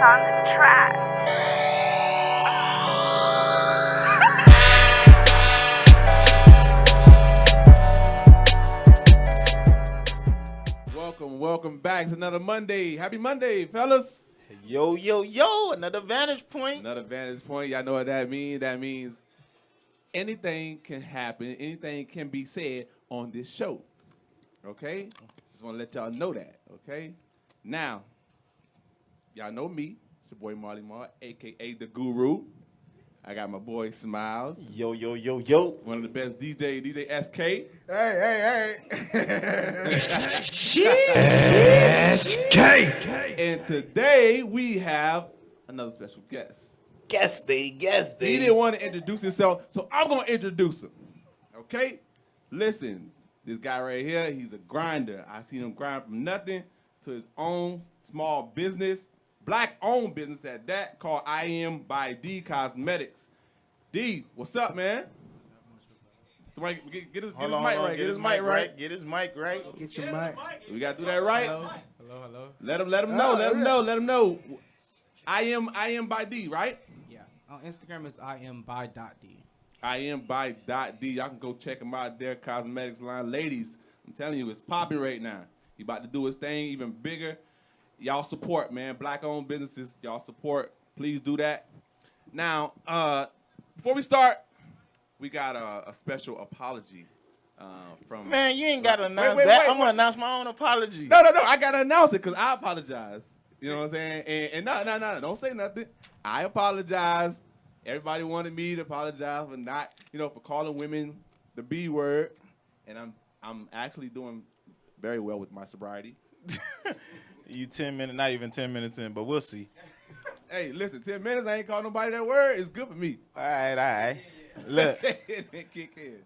on the track. Welcome back. It's another Monday. Happy Monday, fellas. Yo, another vantage point. Another vantage point. Y'all know what that means. That means anything can happen. Anything can be said on this show. Okay? Just want to let y'all know that. Okay? Now, y'all know me. It's your boy Marley Mar, a.k.a. The Guru. I got my boy Smiles. Yo. One of the best DJ SK. Hey. SK. And today we have another special guest. Guest day. He didn't want to introduce himself, so I'm going to introduce him. Okay? Listen, this guy right here, he's a grinder. I seen him grind from nothing to his own small business, black-owned business at that, called I Am by D Cosmetics. D, what's up, man? Somebody get his mic right. Get his mic right. Get his mic right. Get your mic. We got to do that right. Hello. Let him know. I am by D, right? Yeah. On Instagram, it's IamBy.D. I am by .d. Y'all can go check him out there, cosmetics line. Ladies, I'm telling you, it's popping right now. He about to do his thing even bigger. Y'all support, man. Black-owned businesses, y'all support. Please do that. Now, before we start, we got a special apology from... Man, you ain't got to announce that. I'm going to announce my own apology. No. I got to announce it because I apologize. You know what I'm saying? And no. Don't say nothing. I apologize. Everybody wanted me to apologize for not, for calling women the B word. And I'm actually doing very well with my sobriety. You 10 minutes, not even 10 minutes in, but we'll see. Hey, listen, 10 minutes, I ain't called nobody that word. It's good for me. All right. Look, Kick in.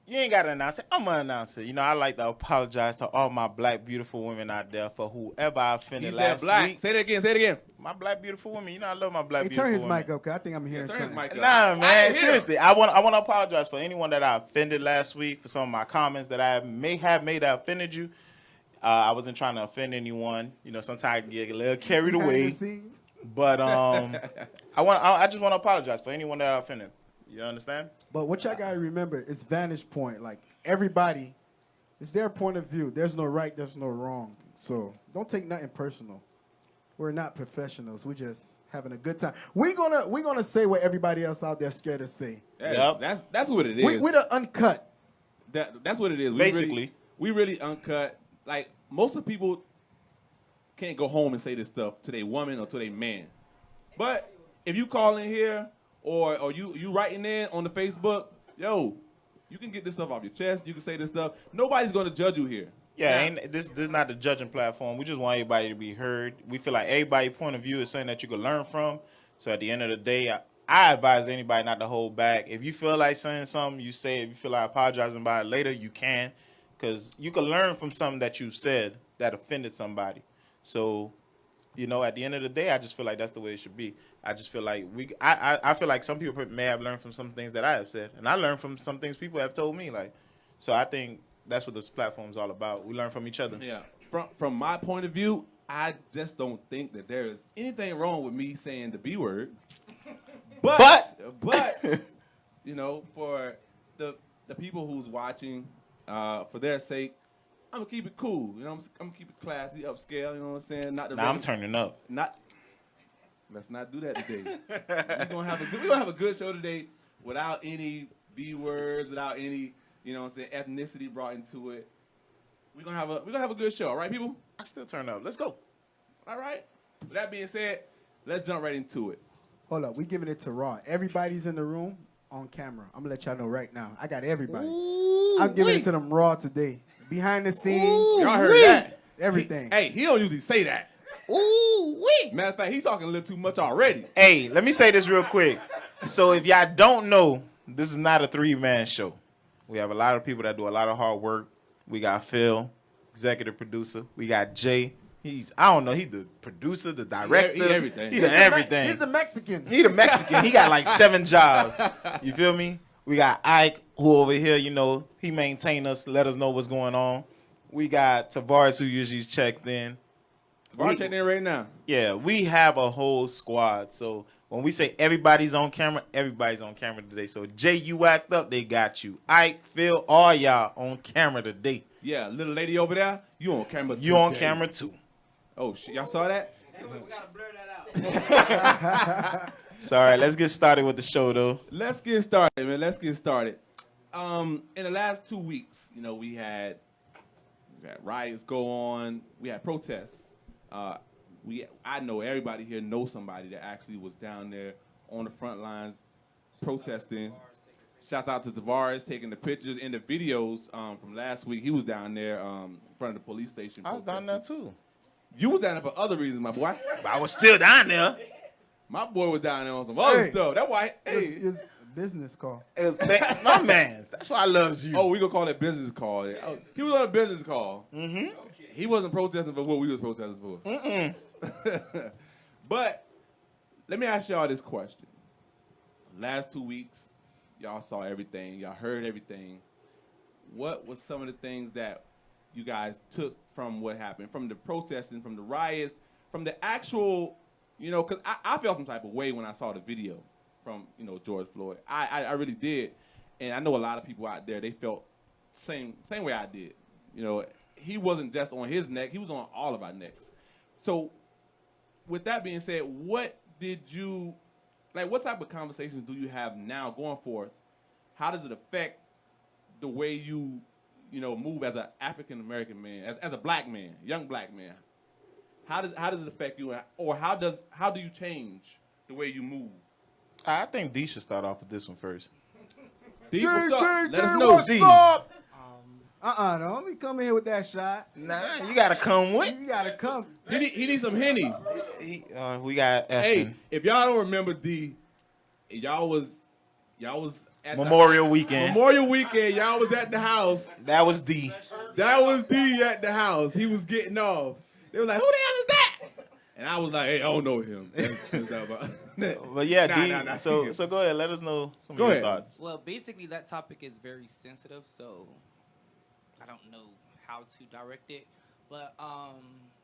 you ain't got to announce it. I'm going to announce it. I like to apologize to all my black, beautiful women out there for whoever I offended He last said black. week. Say it again. My black, beautiful women. I love my black, Hey, beautiful turn his women. mic up, because I think I'm hearing Turn his something. mic up. Nah, I man, hear seriously. I want to apologize for anyone that I offended last week, for some of my comments that I may have made that offended you. I wasn't trying to offend anyone. Sometimes I can get a little carried Behind away. the scenes. But I just want to apologize for anyone that I offended. You understand? But what y'all gotta remember, it's vantage point. Like, everybody, it's their point of view. There's no right, there's no wrong. So don't take nothing personal. We're not professionals. We're just having a good time. We're gonna say what everybody else out there scared to say. Yep. That's what it is. We're the uncut. That's what it is. Basically. We really uncut. Like, most of the people can't go home and say this stuff to their woman or to their man. But if you call in here or you writing in on the Facebook, yo, you can get this stuff off your chest. You can say this stuff. Nobody's going to judge you here. Yeah, Now, this is not the judging platform. We just want everybody to be heard. We feel like everybody's point of view is something that you can learn from. So at the end of the day, I advise anybody not to hold back. If you feel like saying something, you say it. If you feel like apologizing about it later, you can. Because you can learn from something that you said that offended somebody. So, at the end of the day, I just feel like that's the way it should be. I just feel like I feel like some people may have learned from some things that I have said. And I learned from some things people have told me. So I think that's what this platform is all about. We learn from each other. yeah. From my point of view, I just don't think that there is anything wrong with me saying the B word. But for the people who's watching, for their sake, I'm gonna keep it cool. I'm gonna keep it classy, upscale. You know what I'm saying? I'm turning up. Let's not do that today. We're gonna have a good show today without any B words, without any ethnicity brought into it. We're gonna have a good show. All right, people? I still turn up. Let's go. All right. With that being said, let's jump right into it. Hold up, we giving it to Raw. Everybody's in the room on camera. I'm gonna let y'all know right now. I got everybody. I'm giving it to them Raw today. Behind the scenes. Y'all heard that? Everything. He don't usually say that. Ooh-wee. Matter of fact, he's talking a little too much already. Hey, let me say this real quick. So if y'all don't know, this is not a three-man show. We have a lot of people that do a lot of hard work. We got Phil, executive producer. We got Jay. He's the producer, the director. He everything. He's everything. He's a Mexican. He the Mexican. He got like 7 jobs. You feel me? We got Ike, who over here, he maintain us, let us know what's going on. We got Tavares, who usually checked in. Tavares checking in right now. Yeah, we have a whole squad. So when we say everybody's on camera today. So Jay, you act up, they got you. Ike, Phil, all y'all on camera today. Yeah, little lady over there, you on camera You on today. camera too. Oh, shit, y'all saw that? Hey, we gotta blur that out. Sorry, let's get started with the show though. Let's get started, man. Let's get started. In the last 2 weeks, you know, we had riots go on. We had protests. I know everybody here knows somebody that actually was down there on the front lines protesting. Shouts out to Tavares taking the pictures and the videos from last week. He was down there in front of the police station. I was down there too. You was down there for other reasons, my boy. But I was still down there. My boy was down there on some other Hey. stuff. That's why. Hey. It's a business call. My man, that's why I loves you. Oh, we gonna call it business call. Oh, he was on a business call. Mm-hmm. He wasn't protesting for what we was protesting for. But let me ask y'all this question. Last 2 weeks, y'all saw everything. Y'all heard everything. What was some of the things that you guys took from what happened, from the protesting, from the riots, from the actual, you know, because I felt some type of way when I saw the video from, you know, George Floyd. I really did. And I know a lot of people out there, they felt same way I did. You know, he wasn't just on his neck, he was on all of our necks. So with that being said, what type of conversations do you have now going forth? How does it affect the way you move as an African American man, as a black man, young black man? How does it affect you, or how do you change the way you move? I think D should start off with this one first. D, what's up? Let us D, know, what's D. up? Don't be coming here with that shot. Nah, you gotta come with. You gotta come. He needs some Henny. We got Hey, if y'all don't remember D, y'all was at Memorial Weekend. Memorial Weekend. Y'all was at the house. That was D. That was D at the house. He was getting off. They were like, "Who the hell is that?" And I was like, "Hey, I don't know him." But yeah, Nah. D. So go ahead, let us know some Go of ahead. your thoughts. Well, basically, that topic is very sensitive, so I don't know how to direct it. But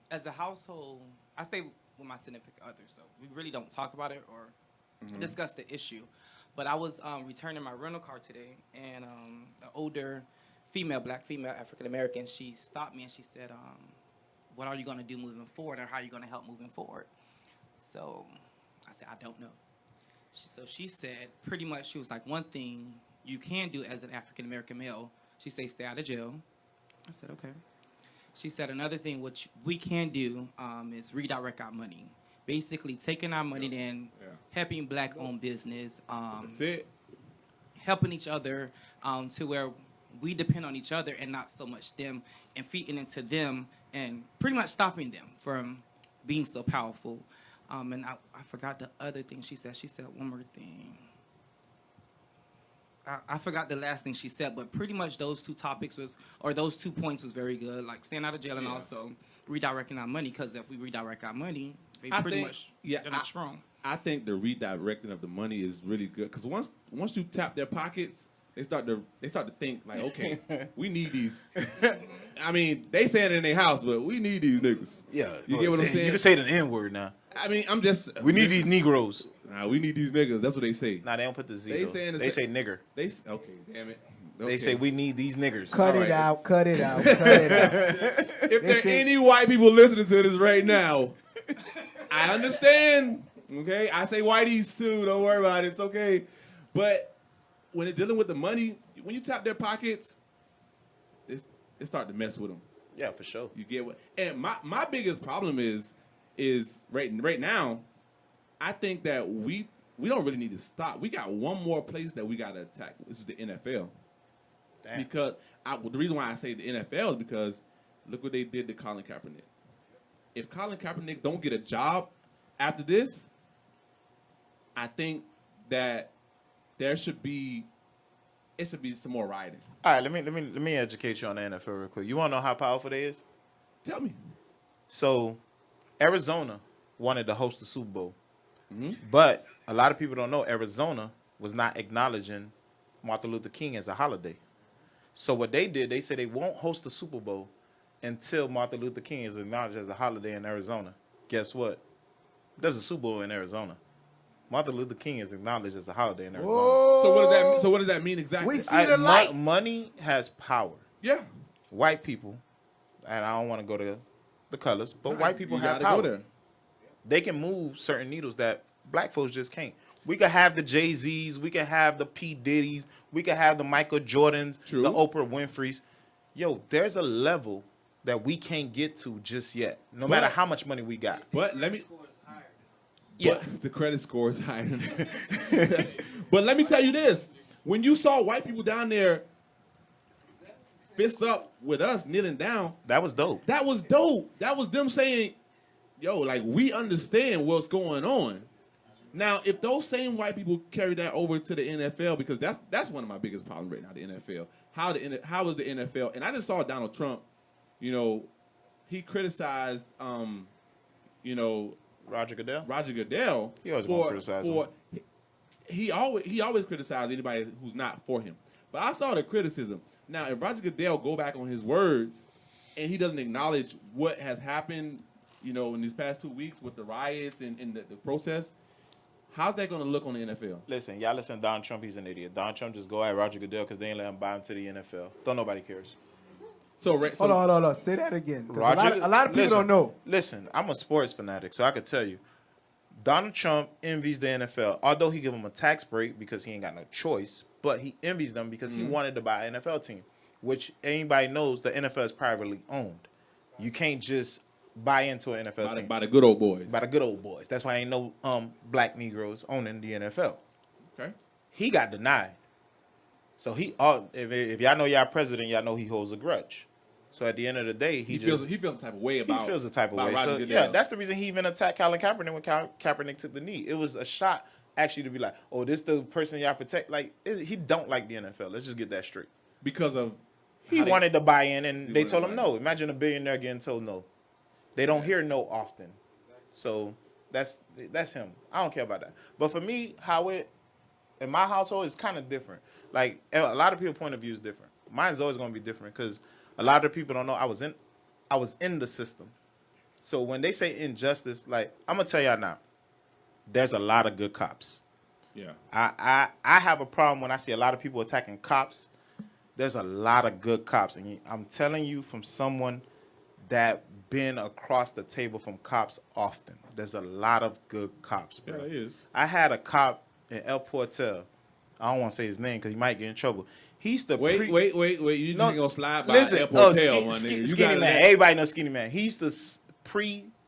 as a household, I stay with my significant other, so we really don't talk about it or discuss the issue. But I was returning my rental car today, and an older black female, African American, she stopped me and she said, "What are you going to do moving forward, or how are you going to help moving forward?" So I said, "I don't know." So she said, pretty much, she was like, "One thing you can do as an African American male," she said, "stay out of jail." I said, "Okay." She said, "Another thing which we can do is redirect our money. Basically, taking our money, then helping black-owned business, That's it. helping each other to where we depend on each other and not so much them, and feeding into them and pretty much stopping them from being so powerful." And I forgot the other thing she said. She said one more thing. I forgot the last thing she said, but pretty much those two points was very good. Like staying out of jail and also redirecting our money, because if we redirect our money, they're not strong. I think the redirecting of the money is really good, because once you tap their pockets, they start to think like, okay, we need these. I mean, they saying it in their house, but we need these niggas. Yeah, You get what I'm saying? You can say the N word now. I mean, We need these Negroes. Nah, we need these niggas. That's what they say. Nah, they don't put the Z. They though. saying They say nigger. Okay, damn it. They Okay. say we need these niggers. Cut All it right. out. Cut it out. Cut it out. If there are say- any white people listening to this right now, I understand. Okay, I say whiteys too. Don't worry about it. It's okay. But when they're dealing with the money, when you tap their pockets, it start to mess with them. Yeah, for sure. You get what? And my biggest problem is right now, I think that we don't really need to stop. We got one more place that we got to attack. This is the NFL. Damn. Because the reason why I say the NFL is because look what they did to Colin Kaepernick. If Colin Kaepernick don't get a job after this, I think that it should be some more rioting. All right, let me educate you on the NFL real quick. You want to know how powerful they is? Tell me. So, Arizona wanted to host the Super Bowl, but a lot of people don't know Arizona was not acknowledging Martin Luther King as a holiday. So what they did, they said they won't host the Super Bowl until Martin Luther King is acknowledged as a holiday in Arizona. Guess what? There's a Super Bowl in Arizona. Martin Luther King is acknowledged as a holiday in Arizona. Whoa. So what does that mean? So what does that mean exactly? We see the light. Money has power. Yeah. White people, and I don't want to go to the colors, but Right, white people you have gotta power. go there. They can move certain needles that black folks just can't. We could have the Jay-Z's, we can have the P. Diddy's, we can have the Michael Jordans, True. the Oprah Winfrey's. Yo, there's a level that we can't get to just yet, no matter how much money we got. But let me. Yeah. But the credit score is higher. But let me tell you this: when you saw white people down there, fist up with us kneeling down, That was dope. that was dope. That was them saying, "Yo, like we understand what's going on." Now, if those same white people carry that over to the NFL, because that's one of my biggest problems right now, the NFL. How is the NFL? And I just saw Donald Trump. You know, he criticized, Roger Goodell. Roger Goodell. He always gonna criticize him. He always criticized anybody who's not for him. But I saw the criticism. Now, if Roger Goodell go back on his words and he doesn't acknowledge what has happened, in these past 2 weeks with the riots and the protests, how's that going to look on the NFL? Listen, y'all listen to Donald Trump, he's an idiot. Donald Trump just go at Roger Goodell because they ain't let him buy him to the NFL. Don't nobody cares. So Hold on. Say that again. 'Cause a lot of people listen, don't know. Listen, I'm a sports fanatic, so I could tell you. Donald Trump envies the NFL, although he give him a tax break because he ain't got no choice, but he envies them because he wanted to buy an NFL team, which anybody knows the NFL is privately owned. You can't just buy into an NFL team. By the good old boys. By the good old boys. That's why ain't no black Negroes owning the NFL. Okay. He got denied. So if y'all know y'all president, y'all know he holds a grudge. So at the end of the day, he feels the type of way about. he feels a type of way. Roger So Goodell. yeah, that's the reason he even attacked Colin Kaepernick when Kaepernick took the knee. It was a shot actually to be like, oh, this the person y'all protect. Like he don't like the NFL. Let's just get that straight. Because of He how they- wanted to buy in, and they wanted told to him buy no. Imagine a billionaire getting told no. They don't hear no often. So that's him. I don't care about that. But for me, how it in my household is kind of different. Like a lot of people's point of view is different. Mine's always going to be different because a lot of people don't know I was in the system. So when they say injustice, like I'm gonna tell y'all now, there's a lot of good cops. Yeah. I have a problem when I see a lot of people attacking cops. There's a lot of good cops, and I'm telling you from someone that been across the table from cops often. There's a lot of good cops, bro. Yeah, it is. I had a cop in El Portel. I don't want to say his name because he might get in trouble. He's the Wait. You just No, ain't gonna slide by listen, airport Skinny, tail, my nigga. You Skinny gotta Man. let- Everybody knows Skinny Man. He used to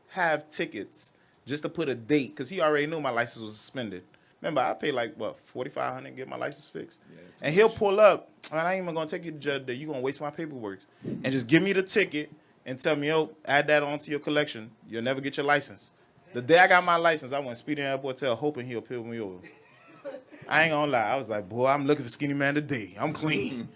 have tickets just to put a date because he already knew my license was suspended. Remember, I paid like what $4,500 to get my license fixed, and he'll pull up. I ain't even gonna take you to judge that. You gonna waste my paperwork, and just give me the ticket and tell me, yo, add that onto your collection. You'll never get your license. The day I got my license, I went speeding at Airport Hotel, hoping he'll pull me over. I ain't gonna lie. I was like, boy, I'm looking for Skinny Man today. I'm clean.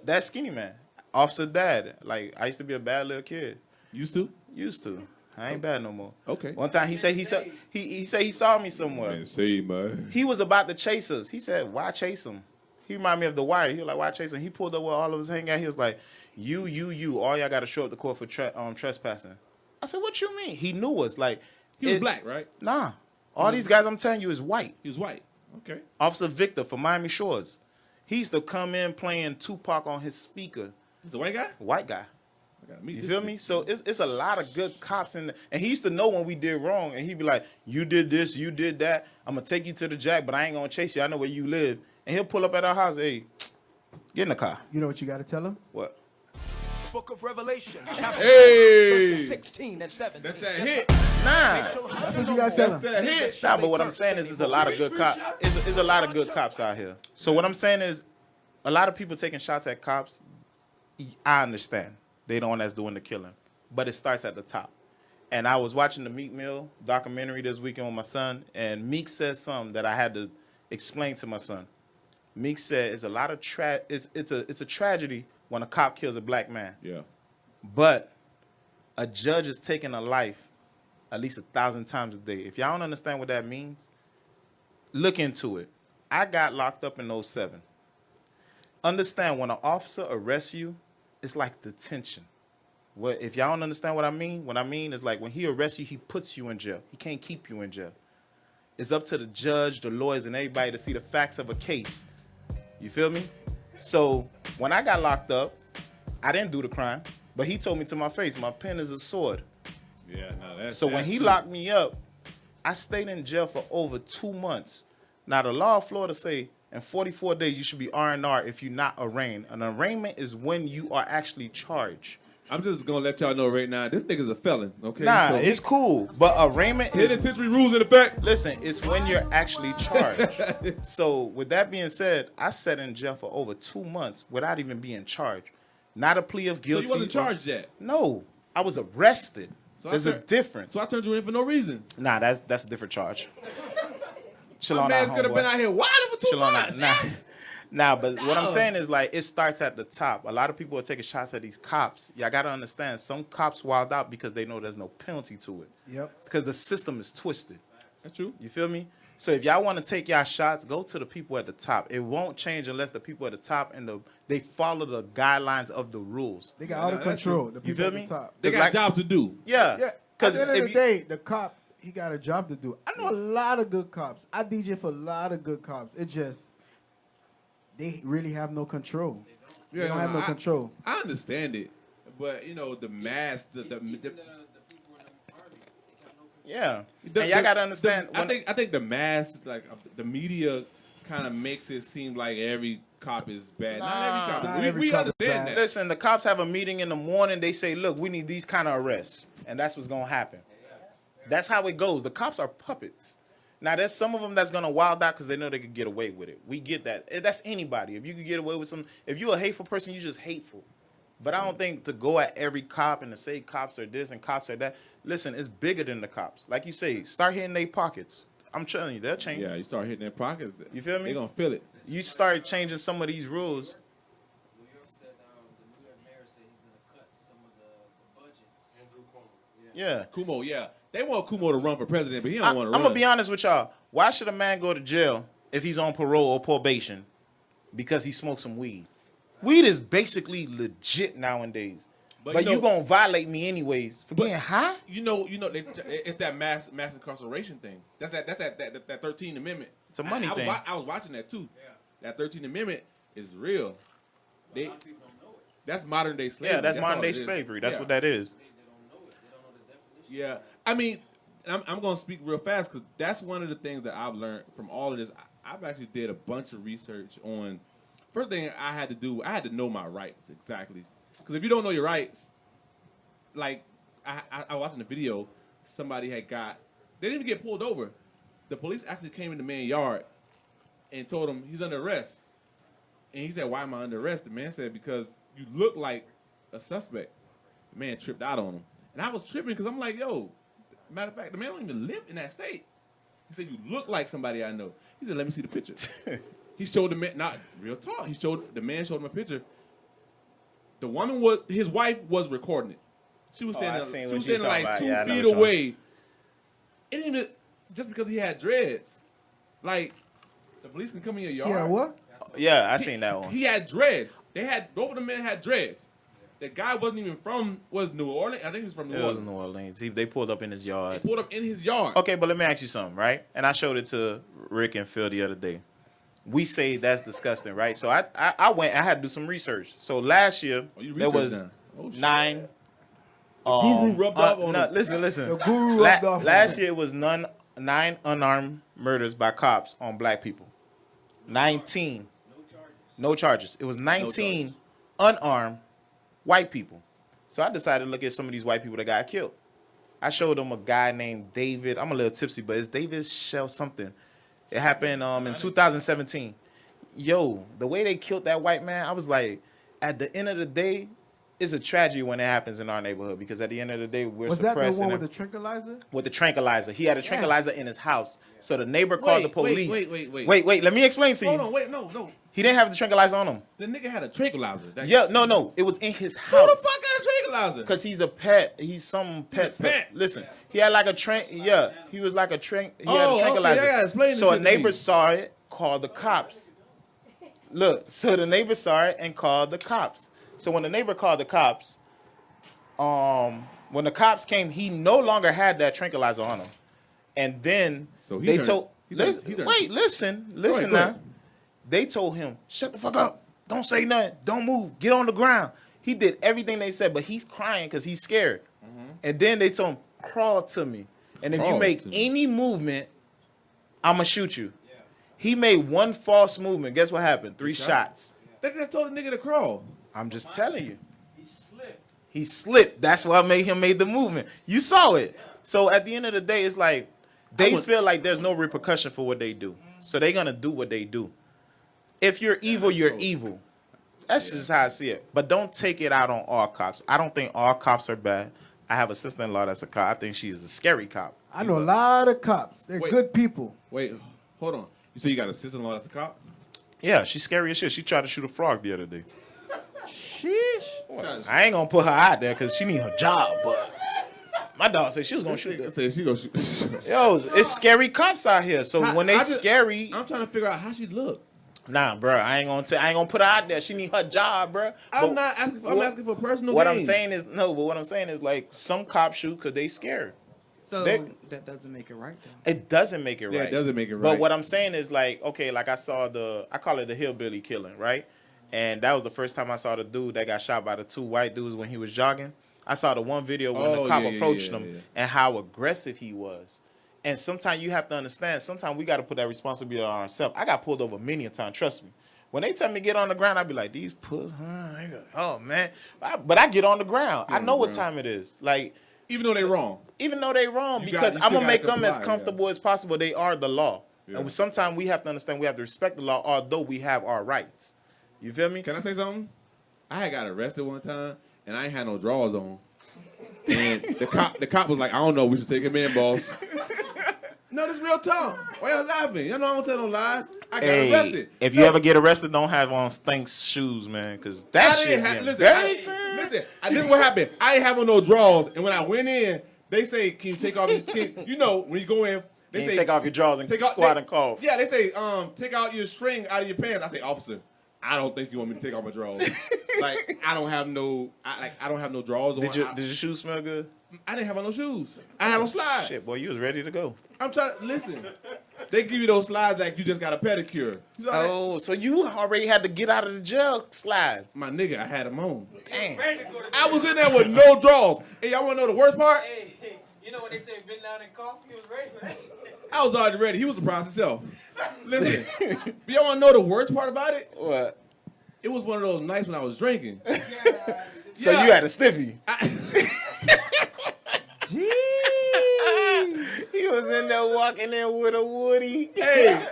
That Skinny Man, Officer Dad. Like I used to be a bad little kid. Used to? Used to. I ain't bad no more. Okay. One time he said he saw me somewhere. Man, say, man. He was about to chase us. He said, "Why chase him?" He reminded me of The Wire. He was like, "Why chase him?" He pulled up where all of us hang out. He was like, "You, all y'all got to show up to court for trespassing." I said, "What you mean?" He knew us. Like He was black, right? Nah. All these guys I'm telling you is white. He was white. Okay. Officer Victor from Miami Shores. He used to come in playing Tupac on his speaker. He's a white guy? White guy. I gotta meet You this feel nigga. me? So it's a lot of good cops in there. And he used to know when we did wrong. And he'd be like, you did this, you did that. I'm going to take you to the jack, but I ain't going to chase you. I know where you live. And he'll pull up at our house. Hey, get in the car. You know what you got to tell them? What? Book of Revelation, chapter Hey! verses 16 and 17. That's that hit. Nah. That's what you got to tell them. That hit. Nah, but what I'm saying is there's a lot of good cops. There's a lot of good cops out here. So what I'm saying is a lot of people taking shots at cops, I understand. They the one that's doing the killing. But it starts at the top. And I was watching the Meek Mill documentary this weekend with my son, and Meek said something that I had to explain to my son. Meek said it's a lot of it's a tragedy when a cop kills a black man. Yeah. But a judge is taking a life at least 1,000 times a day. If y'all don't understand what that means, look into it. I got locked up in 2007. Understand, when an officer arrests you, it's like detention. What if y'all don't understand what I mean? What I mean is like when he arrests you, he puts you in jail. He can't keep you in jail. It's up to the judge, the lawyers, and everybody to see the facts of a case. You feel me? So when I got locked up, I didn't do the crime, but he told me to my face, my pen is a sword. Yeah, no, that's So when he locked me up, I stayed in jail for over 2 months. Now the law of Florida say in 44 days you should be R&R if you're not arraigned. An arraignment is when you are actually charged. I'm just gonna let y'all know right now, this nigga's a felon, okay? Nah, so it's cool, but arraignment is, penitentiary rules in effect. listen, it's when you're actually charged. So with that being said, I sat in jail for over 2 months without even being charged. Not a plea of So guilty. you wasn't charged yet. No, I was arrested. So There's a difference. So I turned you in for no reason. Nah, that's a different charge. Chill My on man's out, could have been homeboy. out here wilding for 2 Chill on months. out. Nah, but what I'm saying is like it starts at the top. A lot of people are taking shots at these cops. Y'all gotta understand, some cops wild out because they know there's no penalty to it. Yep. Because the system is twisted. That's true. You feel me? So if y'all want to take y'all shots, go to the people at the top. It won't change unless the people at the top and they follow the guidelines of the rules. They got out of that's control. true. The You people feel at me? the top. They It's got like- jobs to do. Yeah. Yeah. At Because the end of if the you, day, the cop, he got a job to do. I know a lot of good cops. I DJ for a lot of good cops. It just they really have no control. They don't have no control. I understand it, but you know the mass, yeah. And y'all gotta understand. I think the mass, like the media, kind of makes it seem like every cop is bad. Not every cop. Not We, every we cop is understand bad. that. Listen, the cops have a meeting in the morning. They say, look, we need these kind of arrests. And that's what's going to happen. That's how it goes. The cops are puppets. Now, there's some of them that's going to wild out because they know they could get away with it. We get that. That's anybody. If you could get away with some, if you're a hateful person, you're just hateful. But I don't think to go at every cop and to say cops are this and cops are that. Listen, it's bigger than the cops. Like you say, start hitting their pockets. I'm telling you, they'll change. Yeah, you start hitting their pockets. You feel me? They're gonna feel it. You start changing some of these rules. New York said the New York mayor said he's going to cut some of the budgets. Andrew Cuomo. Yeah. Kumo, yeah, they want Kumo to run for president, but he don't I'm want to run. gonna be honest with y'all. Why should a man go to jail if he's on parole or probation because he smoked some weed? Weed is basically legit nowadays. But you gonna violate me anyways for getting high? You know, it's that mass incarceration thing. That's that 13th Amendment. It's a money thing. I was watching that too. That 13th Amendment is real. A lot of people don't know it. That's modern day slavery. Yeah, that's all modern day it is. slavery. That's Yeah. what that is. They don't know it. They don't know the definition. Yeah, I mean, I'm gonna speak real fast because that's one of the things that I've learned from all of this. I've actually did a bunch of research on. First thing I had to do, I had to know my rights exactly. Because if you don't know your rights, like I watched in the video, somebody they didn't even get pulled over. The police actually came in the man's yard and told him he's under arrest. And he said, "Why am I under arrest?" The man said, "Because you look like a suspect." The man tripped out on him. And I was tripping because I'm like, yo, matter of fact, the man don't even live in that state. He said, "You look like somebody I know." He said, "Let me see the picture." He showed the man, not real talk. The man showed him a picture. The woman his wife was recording it. She was standing, like 2 feet away. It didn't even, just because he had dreads. Like, the police can come in your yard. Yeah, what? Yeah, I seen that one. He had dreads. Both of the men had dreads. The guy wasn't even was New Orleans? I think he was from New It was Orleans. in New Orleans. They pulled up in his They yard. pulled up in his yard. Okay, but let me ask you something, right? And I showed it to Rick and Phil the other day. We say that's disgusting, right? So I went. I had to do some research. So last year you there researched was now. Oh, shit. 9. Guru rubbed off on no, him. listen. The guru rubbed off on Last him. year was 9 unarmed murders by cops on black people. 19. No charges. It was 19 unarmed white people. So I decided to look at some of these white people that got killed. I showed them a guy named David. I'm a little tipsy, but it's David Shell something. It happened in 2017. Yo, the way they killed that white man, I was like, at the end of the day, it's a tragedy when it happens in our neighborhood because at the end of the day, we're Was that the suppressing one him. with the tranquilizer? With the tranquilizer. He had a tranquilizer in his house. So the neighbor called the police. Wait. Let me explain to you. Hold on, wait, no. He didn't have the tranquilizer on him. The nigga had a tranquilizer. Yeah, no. It was in his Who house. the fuck got a tranquilizer? Because he's a pet. He's some pet stuff. pet. Listen, he had like a he was like he had a Oh, okay, tranquilizer. I gotta explain this So a shit to me. neighbor saw it, called the cops. Look, so the neighbor saw it and called the cops. So when the neighbor called the cops, when the cops came, he no longer had that tranquilizer on him. And then So they turned- told he turned- listen Go now. ahead. They told him, shut the fuck up. Don't say nothing. Don't move. Get on the ground. He did everything they said, but he's crying because he's scared. And then they told him, crawl to me. And if you Crawl make to me. any movement, I'm going to shoot you. He made one false movement. Guess what happened? 3 shots. They just told the nigga to crawl. I'm just telling you. He slipped. He slipped. That's what made him made the movement. You saw it. So at the end of the day, it's like they feel like there's no repercussion for what they do. So they're going to do what they do. If you're evil, you're evil. That's just how I see it. But don't take it out on all cops. I don't think all cops are bad. I have a sister-in-law that's a cop. I think she's a scary cop. I know a lot of cops. They're Wait. good people. Wait, hold on. You say you got a sister-in-law that's a cop? Yeah, she's scary as shit. She tried to shoot a frog the other day. Sheesh. I ain't going to put her out there because she need her job, but my dog said she was going to shoot She her. said she gonna shoot. Yo, it's scary cops out here. So when they I just- scary, I'm trying to figure out how she look. nah, bro, I ain't gonna put her out there. She need her job, bro. I'm But not asking. I'm asking for personal what gain. I'm saying is no, but what I'm saying is like some cops shoot because they scared. So They- that doesn't make it right, though. It doesn't make it right. Yeah, it doesn't make it right. But what I'm saying is like, okay, like I saw I call it the hillbilly killing, right? And that was the first time I saw the dude that got shot by the 2 white dudes when he was jogging. I saw the one video when Oh, the cop yeah, approached yeah, him yeah. and how aggressive he was. And sometimes you have to understand, sometimes we got to put that responsibility on ourselves. I got pulled over many a time, trust me. When they tell me to get on the ground, I be like, these puss, oh man. But I get on the ground. I know what time it is. Like, Even though they wrong. even though they wrong, You because still I'm gonna gotta make them as comply, comfortable as possible. They are the law, Yeah. and sometimes we have to understand we have to respect the law, although we have our rights. You feel me? Can I say something? I had got arrested one time, and I ain't had no drawers on. And the cop was like, I don't know, we should take him in, boss. No, this real talk. Why y'all laughing? Y'all know I don't tell no lies. I got arrested. If you ever get arrested, don't have on Stanks shoes, man, because that I shit. didn't have, be listen, embarrassing. listen, this is what happened. I ain't have on no drawers, and when I went in, they say, can you take off your, you know, when you go in, they Then you say, take off your drawers and take out- squat they- and cough. Yeah, they say, take out your string out of your pants. I say, officer, I don't think you want me to take off my drawers. Like, I don't have no drawers on. Did your shoes smell good? I didn't have on no shoes. I had on slides. Shit, boy, you was ready to go. I'm trying to listen. They give you those slides like you just got a pedicure. You saw that? Oh, so you already had to get out of the jail slides. My nigga, I had them on. Damn. Ready to go to I was in there with no drawers. Hey, y'all want to know the worst part? Hey, you know when they take bend down and cough? He was ready for that shit. I was already ready. He was surprised himself. Listen, but y'all want to know the worst part about it? What? It was one of those nights when I was drinking. So Yeah. you had a stiffy. He was in there walking in with a Woody. Hey,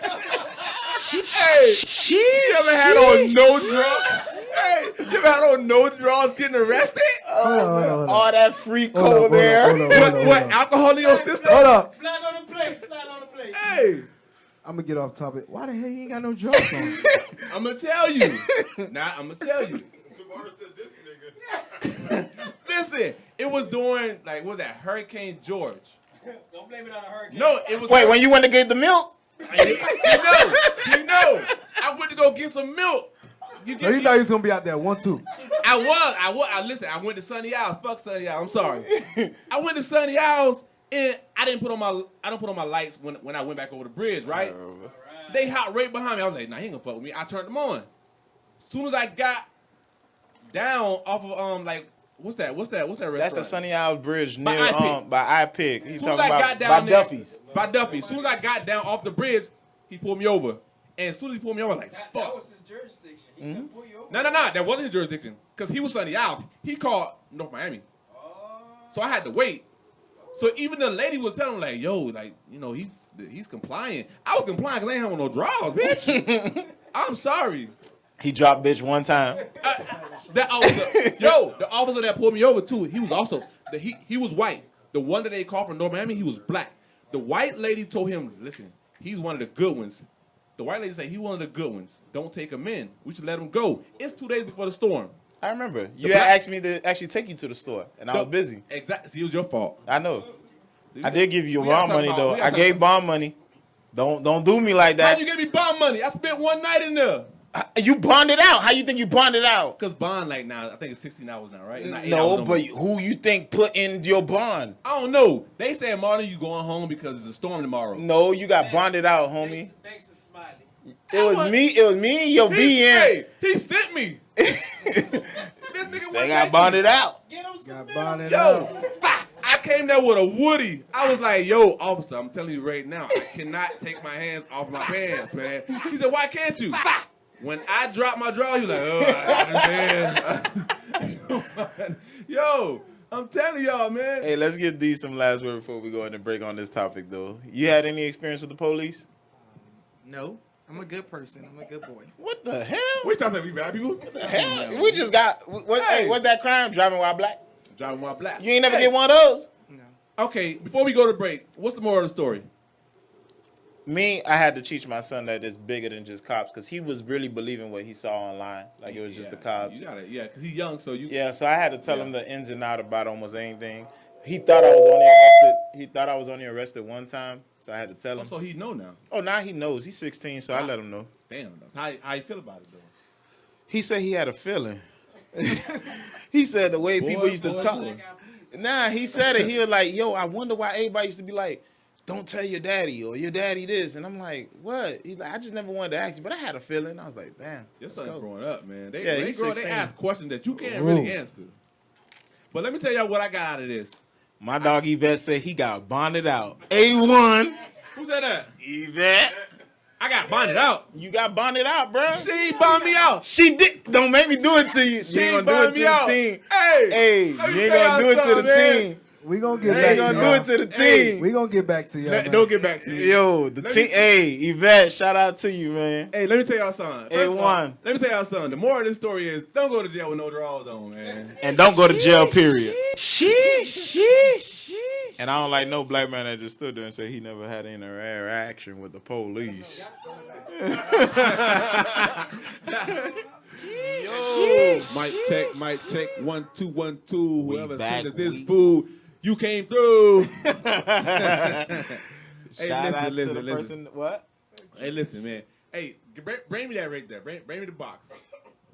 you ever had on no drawers? Hey, you ever had on no drawers getting arrested? Hold on. All that free Hold on, cold there. What, alcohol in your system? Hold up. Flag on the plate. Flag on the plate. Hey, I'm gonna get off topic. Why the hell you ain't got no drawers on? I'm going to tell you. Nah, I'm going to tell you. Listen, it was during, like, what was that, Hurricane George. Don't blame it on a hurricane. No, it was. Wait, when you went to get the milk? you know, I went to go get some milk. So you thought you was gonna be out there 1-2. I was. Listen, I went to Sunny Owls. Fuck Sunny Owls. I'm sorry. I went to Sunny Owls and I didn't put on my lights when I went back over the bridge. Right? They hot right behind me. I was like, nah, he ain't gonna fuck with me. I turned them on. As soon as I got down off of like what's that restaurant? That's the Sunny Isles Bridge By near iPick. by iPick. He's As soon as talking I about got down by there, Duffy's. By Duffy's. As soon as I got down off the bridge, he pulled me over. And as soon as he pulled me over, I was like, That fuck. was his jurisdiction. He couldn't pull you over. No, that wasn't his jurisdiction. Because he was Sunny Isles. He called North Miami. So I had to wait. So even the lady was telling him, like, yo, like, you know, he's complying. I was complying because I ain't having no drawers, bitch. I'm sorry. He dropped bitch one time. That officer, the officer that pulled me over too, he was also, he was white. The one that they called from North Miami, he was black. The white lady told him, listen, he's one of the good ones. The white lady said, he's one of the good ones. Don't take him in. We should let him go. It's 2 days before the storm. I remember. You had asked me to actually take you to the store, and I was busy. Exactly. See, it was your fault. I know. See, I did give you we gotta bond talk money about- though. we gotta I talk gave about- bond money. Don't do me like How'd that. you give me bond money? I spent one night in there. You bonded out. How you think you bonded out? Cause bond like now, I think it's 16 hours now, right? It's not 8 No, hours but more. who you think put in your bond? I don't know. They said Marlon, you going home because it's a storm tomorrow. No, you got bonded out, homie. Thanks to Smiley. It was me and your BN. Hey, he sent me. This nigga They got bonded out. Get him some Got milk. bonded Yo, out. I came there with a Woody. I was like, yo, officer, I'm telling you right now, I cannot take my hands off my pants, man. He said, why can't you? When I drop my draw, you like, oh, I understand. Yo, I'm telling y'all, man. Hey, let's give these some last word before we go in and break on this topic, though. You had any experience with the police? No, I'm a good person. I'm a good boy. What the hell? We trying to say we bad people? Hell, we just got what's that crime? Driving while black? Driving while black. You ain't never get one of those? No. Okay, before we go to break, what's the moral of the story? Me, I had to teach my son that it's bigger than just cops because he was really believing what he saw online, like it was just the cops. You gotta, because he's young, so you. Yeah, so I had to tell him the ins and out about almost anything. He thought I was only arrested. He thought I was only arrested one time, so I had to tell him. Oh, so he know now. Oh, now he knows. He's 16, so I let him know. Damn, how you feel about it though? He said he had a feeling. He said the way people used to talk. Nah, he said it. He was like, yo, I wonder why everybody used to be like, don't tell your daddy or your daddy this. And I'm like, what? He's like, I just never wanted to ask you, but I had a feeling. I was like, damn. Your son's growing up, man. They he's grow, 16. they ask questions that you can't really answer. But let me tell y'all what I got out of this. My dog Yvette said he got bonded out. A1. Who said that? Yvette. I got bonded out. You got bonded out, bro. She ain't bond me out. She did. Don't make me do it to you. She You ain't ain't gonna bond do me it to out. the team. Hey, You let me ain't tell gonna do y'all it to the something, man. team. We gonna get You back ain't to gonna y'all. do it to the Hey. team. We gonna get back to y'all. man. Don't get back to you. Yo, the Let team. me- Hey, Yvette, shout out to you, man. Hey, let me tell y'all something. First of all, A1. let me tell y'all something. The moral of this story is don't go to jail with no drawers on, man. And don't go to jail, period. And I don't like no black man that just stood there and said he never had any interaction with the police. Yo, Mic check. 1 2 1 2. Whoever back, sent us this we- food, you came through. Shout out to the listen. person. What? Hey, listen, man. Hey, bring me that right there. Bring me the box.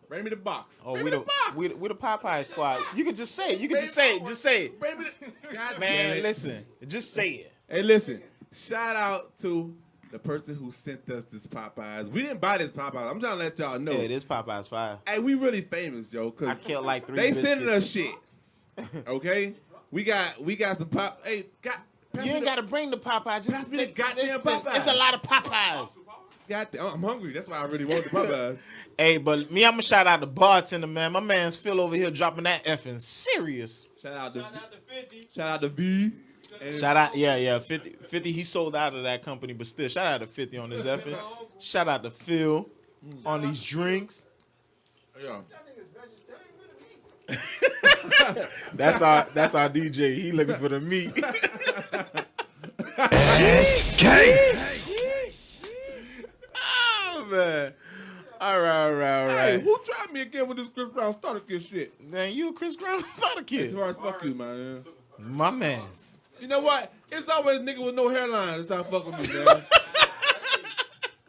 Bring me the box. Oh, bring we me the box. we the Popeye squad. You can just say it. You can just say it. Just say it. Bring me the. God damn Man, it. listen. Just say it. Hey, listen. Shout out to the person who sent us this Popeyes. We didn't buy this Popeyes. I'm trying to let y'all know. Yeah, this Popeye's fire. Hey, we really famous, Joe. I Cause killed like 3 they biscuits. sending us shit. Okay, we got some pop. Hey, You ain't got to bring the Popeye. Just Pass me the goddamn Popeyes. It's a lot of Popeyes. I'm hungry. That's why I really want the Popeyes. Hey, but me, I'm going to shout out the bartender, man. My man's Phil over here dropping that effing serious. Shout out to 50. Shout out to V. And Shout out, yeah, 50, he sold out of that company, but still, shout out to 50 on this effing. Shout out to Phil on these drinks. Yeah. That's our DJ. He looking for the meat. Oh, man. All right. Hey, who tried me again with this Chris Brown starter kit shit? Man, you a Chris Brown starter kid. As far as fuck you, man. My man's. You know what? It's always nigga with no hairline that's trying to fuck with me, man.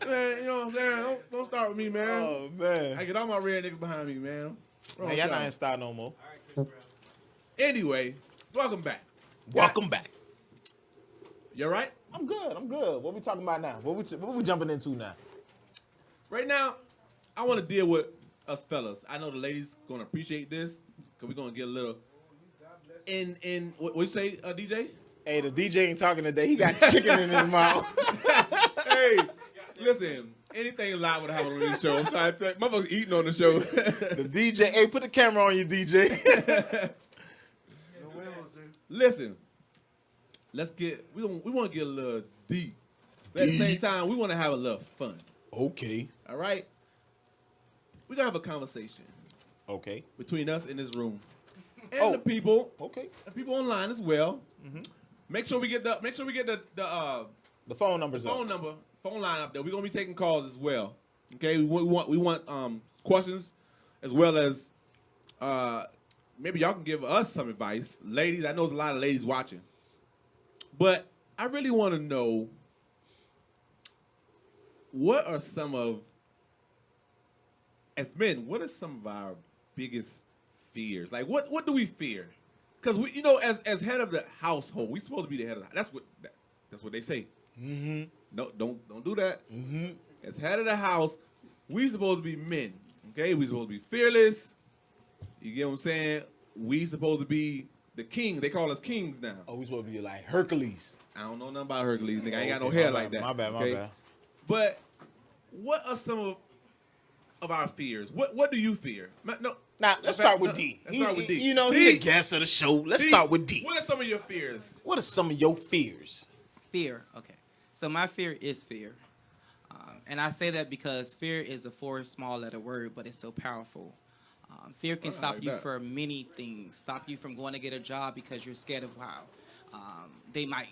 Man, you know what I'm saying? Don't start with me, man. Oh, man. I get all my red niggas behind me, man. Man, y'all not in style no more. Anyway, welcome back. Welcome back. You all right? I'm good. What we talking about now? What we jumping into now? Right now, I want to deal with us fellas. I know the ladies gonna appreciate this because we're gonna get a little in what you say, DJ? Hey, the DJ ain't talking today. He got chicken in his mouth. Hey, listen, anything live would happen on this show. I'm trying to tell you, motherfuckers eating on the show. The DJ, hey, put the camera on you, DJ. Listen, we want to get a little deep. But at the same time, we want to have a little fun. Okay. All right? We're going to have a conversation Okay. between us in this room and the people. Okay. The people online as well. Mm-hmm. Make sure we get the The phone number's phone line up there. We're gonna be taking calls as well. Okay, we want questions as well as maybe y'all can give us some advice, ladies. I know there's a lot of ladies watching, but I really want to know what are some of as men, what are some of our biggest fears? Like, what do we fear? Because we, as head of the household, we supposed to be the head of the. That's what they say. Mm-hmm. No, don't do that. Mm-hmm. As head of the house, we supposed to be men. Okay, we supposed to be fearless. You get what I'm saying? We supposed to be the king. They call us kings now. Oh, we supposed to be like Hercules. I don't know nothing about Hercules. Nigga, I ain't got no hair like that. My bad. But what are some of our fears? What do you fear? No. Now, let's start with D. Let's start with D. He's the guest of the show. Let's start with D. What are some of your fears? What are some of your fears? Fear. Okay. So my fear is fear. And I say that because fear is a four small letter word, but it's so powerful. Fear can stop you from many things. Stop you from going to get a job because you're scared of how they might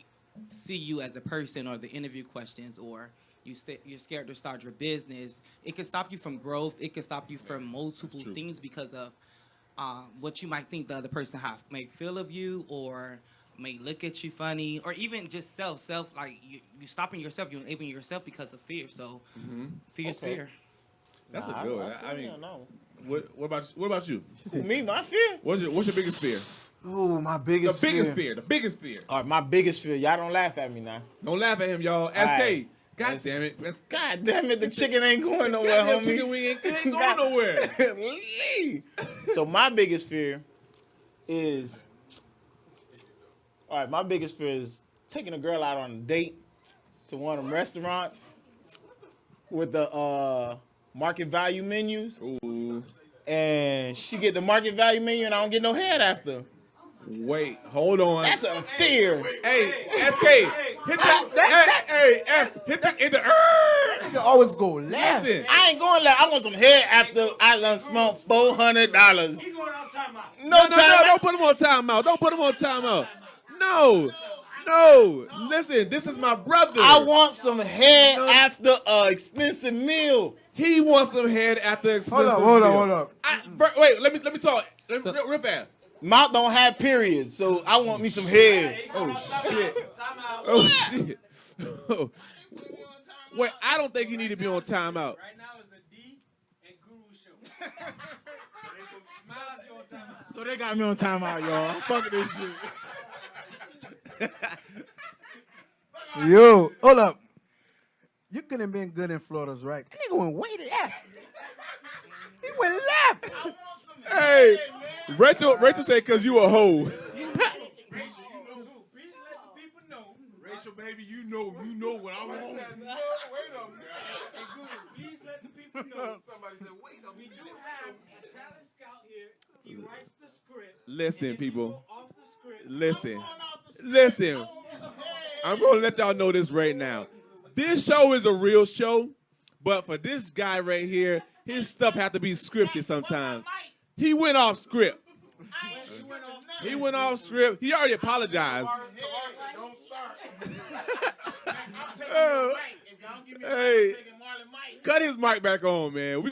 see you as a person, or the interview questions, or you're scared to start your business. It can stop you from growth. It can stop you from multiple things because of what you might think the other person may feel of you, or may look at you funny, or even just self like you stopping yourself, you enabling yourself because of fear. So fear is fear. That's a good one. I mean, what about you? Me, my fear? What's your biggest fear? Oh, my biggest The biggest fear. All right, my biggest fear. Y'all don't laugh at me now. Don't laugh at him, y'all. SK. God damn it. God damn it, the chicken ain't going nowhere, homie. Chicken wing ain't going nowhere. So my biggest fear is... All right, my biggest fear is taking a girl out on a date to one of them restaurants with the market value menus. Ooh. And she get the market value menu and I don't get no head after. Wait, hold on. That's a fear. Hey, SK, hit the. You can always go left. Listen, I ain't going left. I want some head after I done spent $400. He going on timeout. No, don't put him on timeout. Don't put him on timeout. No. Listen, this is my brother. I want some head after an expensive meal. He wants some head after expensive Hold up. Wait, let me talk. Real fast. Mouth don't have periods, so I want me some head. Oh shit. Wait, I don't think you need to be on timeout. Right now is a D and Guru show. Smiles you on timeout. So they got me on timeout, y'all. Fuck this shit. Yo, hold up. You couldn't have been good in Florida's right. That nigga went way left. He went left. Hey, Rachel said because you a hoe. Rachel, baby, you know what I want. Wait a minute. Hey, Guru, please let the people know. Somebody said, wait a minute. We do have a talent scout here. He writes the script. Listen, people. Off the script. Listen. I'm going to let y'all know this right now. This show is a real show, but for this guy right here, his stuff have to be scripted sometimes. He went off script. He went off script. He already apologized. Don't start. Hey, cut his mic back on, man.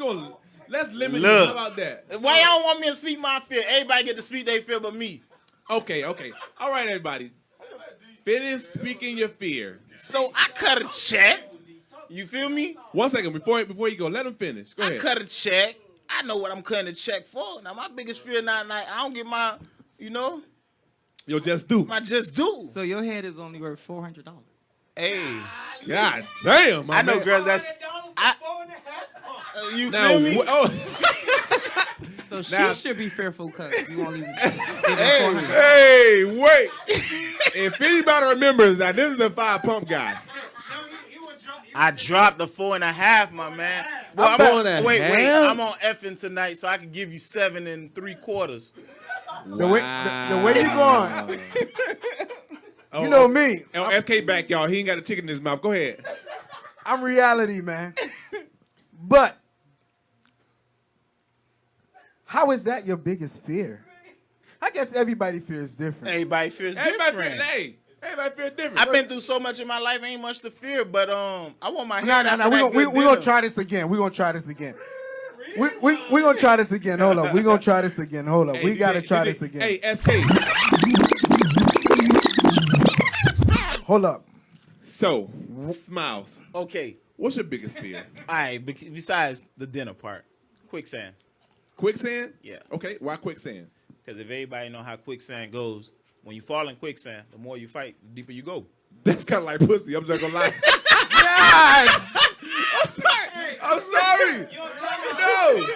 Let's limit him. Look. How about that? Why y'all don't want me to speak my fear? Everybody get to speak their fear but me. Okay. All right, everybody. Finish speaking your fear. So I cut a check. You feel me? 1 second before you go. Let him finish. Go ahead. I cut a check. I know what I'm cutting a check for. Now my biggest fear not I don't get my, Yo, just do. my just do. So your head is only worth $400. Hey, God damn, my I know man. girls that's you Now, feel me? So Now- she should be fearful because you only give her Hey. 400. Hey, wait. If anybody remembers that, this is a 5 pump guy. I dropped the 4.5, my man. Well, I'm on a wait. half? I'm on effing tonight, so I can give you 7 3/4. The way you going, you know me. SK back, y'all. He ain't got a chicken in his mouth. Go ahead. I'm reality, man. But how is that your biggest fear? I guess everybody fears different. Everybody fears Everybody different. feels different. I've been through so much in my life, ain't much to fear. But I want my head No. after We're that good gonna dinner. try this again. We're gonna try this again. We're gonna try this again. Hold up. We're gonna try this again. Hold up. We gotta try this again. Hey, SK. Hold up. So, Smiles. Okay. What's your biggest fear? All right. Besides the dinner part, Quicksand. Quicksand? Yeah. Okay, why quicksand? Because if everybody know how quicksand goes, when you fall in quicksand, the more you fight, the deeper you go. That's kind of like pussy. I'm just gonna lie. I'm sorry. No.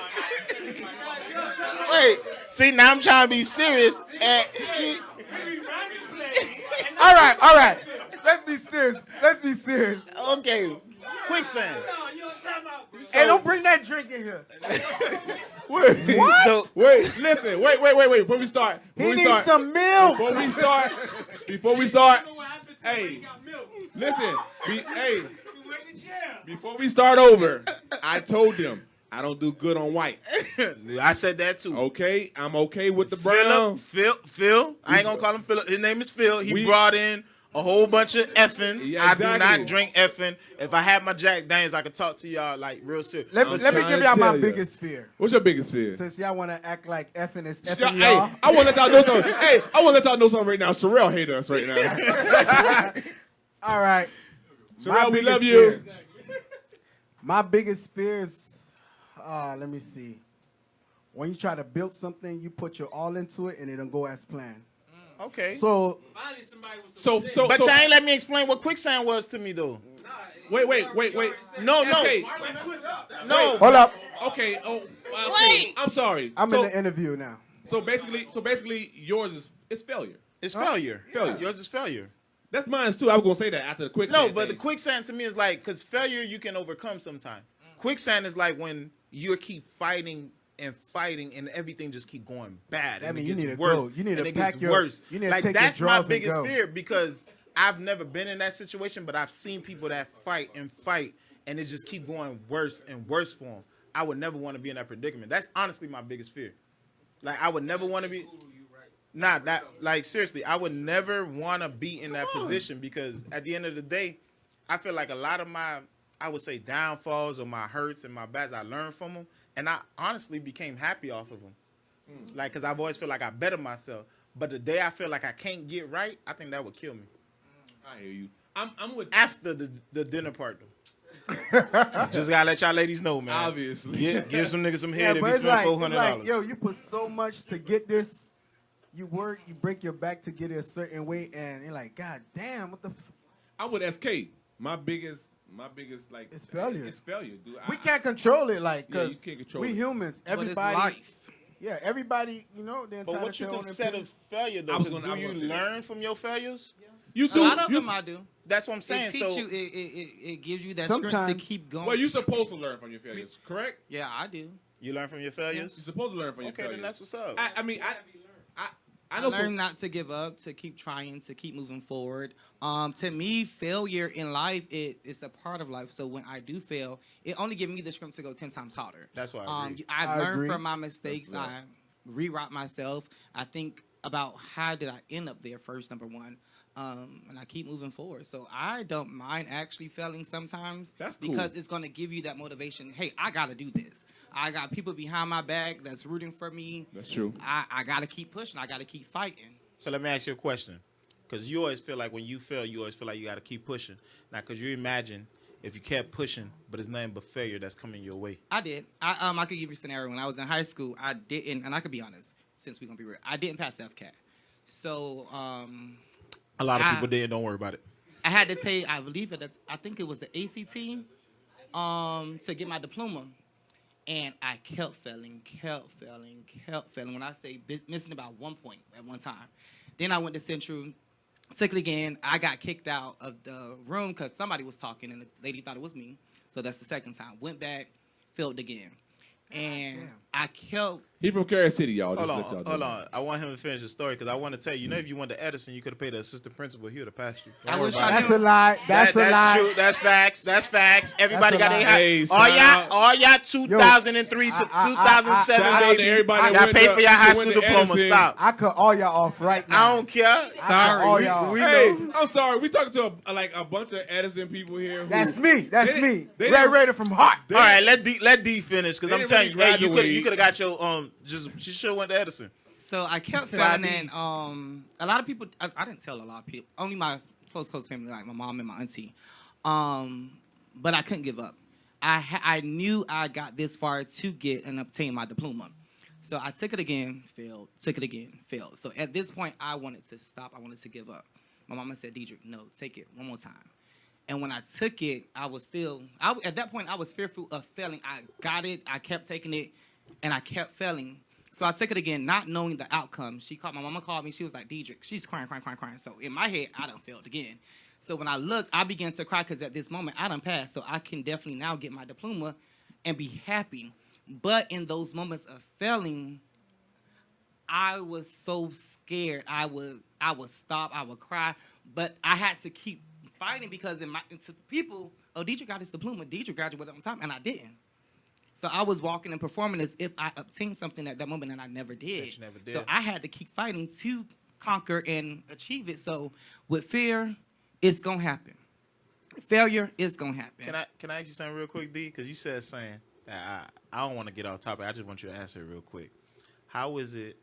Wait, see, now I'm trying to be serious. And All right. Let's be serious. okay, quicksand. Hey, don't bring that drink in here. Wait. So, Wait. Listen. Wait. Before we start. He needs some milk. Before we start. Hey. Listen. Before we start over, I told them I don't do good on white. I said that too. Okay, I'm okay with the brown. Phil. I ain't gonna call him Phil. His name is Phil. He brought in a whole bunch of effins. Yeah, exactly. I do not drink effing. If I had my Jack Daniels, I could talk to y'all like real serious. Let me give y'all my biggest fear. What's your biggest fear? Since y'all want to act like effing is Hey, effing y'all. I want to let y'all know something. Hey, I want to let y'all know something right now. Sherelle hate us right now. All right. Sherelle, we love you. My biggest fear is, let me see. When you try to build something, you put your all into it, and it don't go as planned. Okay. So, But y'all ain't let me explain what quicksand was to me though. Wait. No. Okay. No. hold up. Okay. Oh, okay. Wait. I'm sorry. I'm so, in the interview now. So basically, yours is failure. It's failure. Failure. Yours is failure. That's mine too. I was gonna say that after the quicksand. No, but the thing. quicksand to me is like, because failure you can overcome sometime. Quicksand is like when you keep fighting and everything just keep going bad. That And mean it you gets need to worse. go. You need and to it pack gets your. worse. You need to Like take that's your my draws and biggest go. fear because I've never been in that situation, but I've seen people that fight, and it just keep going worse and worse for them. I would never want to be in that predicament. That's honestly my biggest fear. Like I would never want to be. Nah, that like seriously, I would never want to be in that position because at the end of the day, I feel like a lot of my, I would say, downfalls or my hurts and my bads, I learned from them, and I honestly became happy off of them. Like, cause I've always feel like I better myself, but the day I feel like I can't get right, I think that would kill me. I hear you. I'm with After the dinner part though. Just gotta let y'all ladies know, man. obviously. Give some niggas some Yeah, head if but you it's spend like, $400. yo, you put so much to get this. You work, you break your back to get it a certain way, and you're like, God damn, what the? I'm with SK. My biggest like It's failure. It's failure, dude. We can't control it, like, Yeah, you cause can't control we it. humans. But it's Everybody, life. yeah, everybody, you know, they're But entitled what to you their own consider opinion. failure though? I was 'Cause gonna- I do was you gonna say that. learn from your failures? You A too. lot of you, them I do. That's what I'm saying. It teach So you. It gives you that strength Sometimes- to keep going. well, you're supposed to learn from your failures, correct? Yeah, I do. you learn from your failures. You're supposed to learn from your Okay, failures. then that's what's up. I mean, I I know learned some. not to give up, to keep trying, to keep moving forward. To me, failure in life is a part of life. So when I do fail, it only gives me the strength to go 10 times harder. That's why I agree. I I learned agree. from my mistakes. That's I rewrite myself. I think about how did I end up there first, number one. And I keep moving forward. So I don't mind actually failing sometimes. That's cool. Because it's going to give you that motivation. Hey, I got to do this. I got people behind my back that's rooting for me. That's true. I got to keep pushing. I got to keep fighting. So let me ask you a question, because you always feel like when you fail, you always feel like you got to keep pushing. Now, could you imagine if you kept pushing, but it's nothing but failure that's coming your way? I did. I could give you a scenario. When I was in high school, I didn't, and I could be honest, since we're going to be real, I didn't pass FCAT. So, A lot of I- people did. Don't worry about it. I had to take, I think it was the ACT, to get my diploma. And I kept failing. When I say missing about 1 point at one time. Then I went to Central, took it again. I got kicked out of the room because somebody was talking and the lady thought it was me. So that's the second time. Went back, failed again. And damn. I kept, He from Carrier City, y'all. Just Hold let y'all on, know. hold on. I want him to finish the story because I want to tell you. You know, if you went to Edison, you could have paid the assistant principal. He would have passed you. Don't I worry wish about I it. That's a lie. That's a lie. True. That's facts. That's facts. Everybody That's got a their lie. Hey, all shout out. y'all 2003 to I- 2007, Shout out to baby. everybody Y'all that went pay to- for your high went school to diploma. Edison. Stop. I cut all y'all off right now. I don't care. I cut all y'all. Hey, I'm sorry. We talking to a bunch of Edison people here. Who, That's me. That's They- me. they Red didn't- Raider from Heart. All right, let D finish because They I'm didn't telling really you, hey, graduate. you could have got your just she should have went to Edison. so I kept Five failing. And Bs. a lot of people, I didn't tell a lot of people, only my close family, like my mom and my auntie. But I couldn't give up. I knew I got this far to get and obtain my diploma. So I took it again, failed. Took it again, failed. So at this point, I wanted to stop. I wanted to give up. My mama said, Deidre, no, take it one more time. And when I took it, at that point, I was fearful of failing. I got it. I kept taking it, and I kept failing. So I took it again, not knowing the outcome. My mama called me. She was like, Deidre, she's crying. So in my head, I done failed again. So when I looked, I began to cry because at this moment, I done passed. So I can definitely now get my diploma and be happy. But in those moments of failing, I was so scared. I would stop. I would cry. But I had to keep fighting because to people, Deidre got his diploma. Deidre graduated on time, and I didn't. So I was walking and performing as if I obtained something at that moment, and I never did. So I had to keep fighting to conquer and achieve it. So with fear, it's going to happen. Failure is going to happen. Can I ask you something real quick, D? Because you said something that I don't want to get off topic. I just want you to answer it real quick. How is it?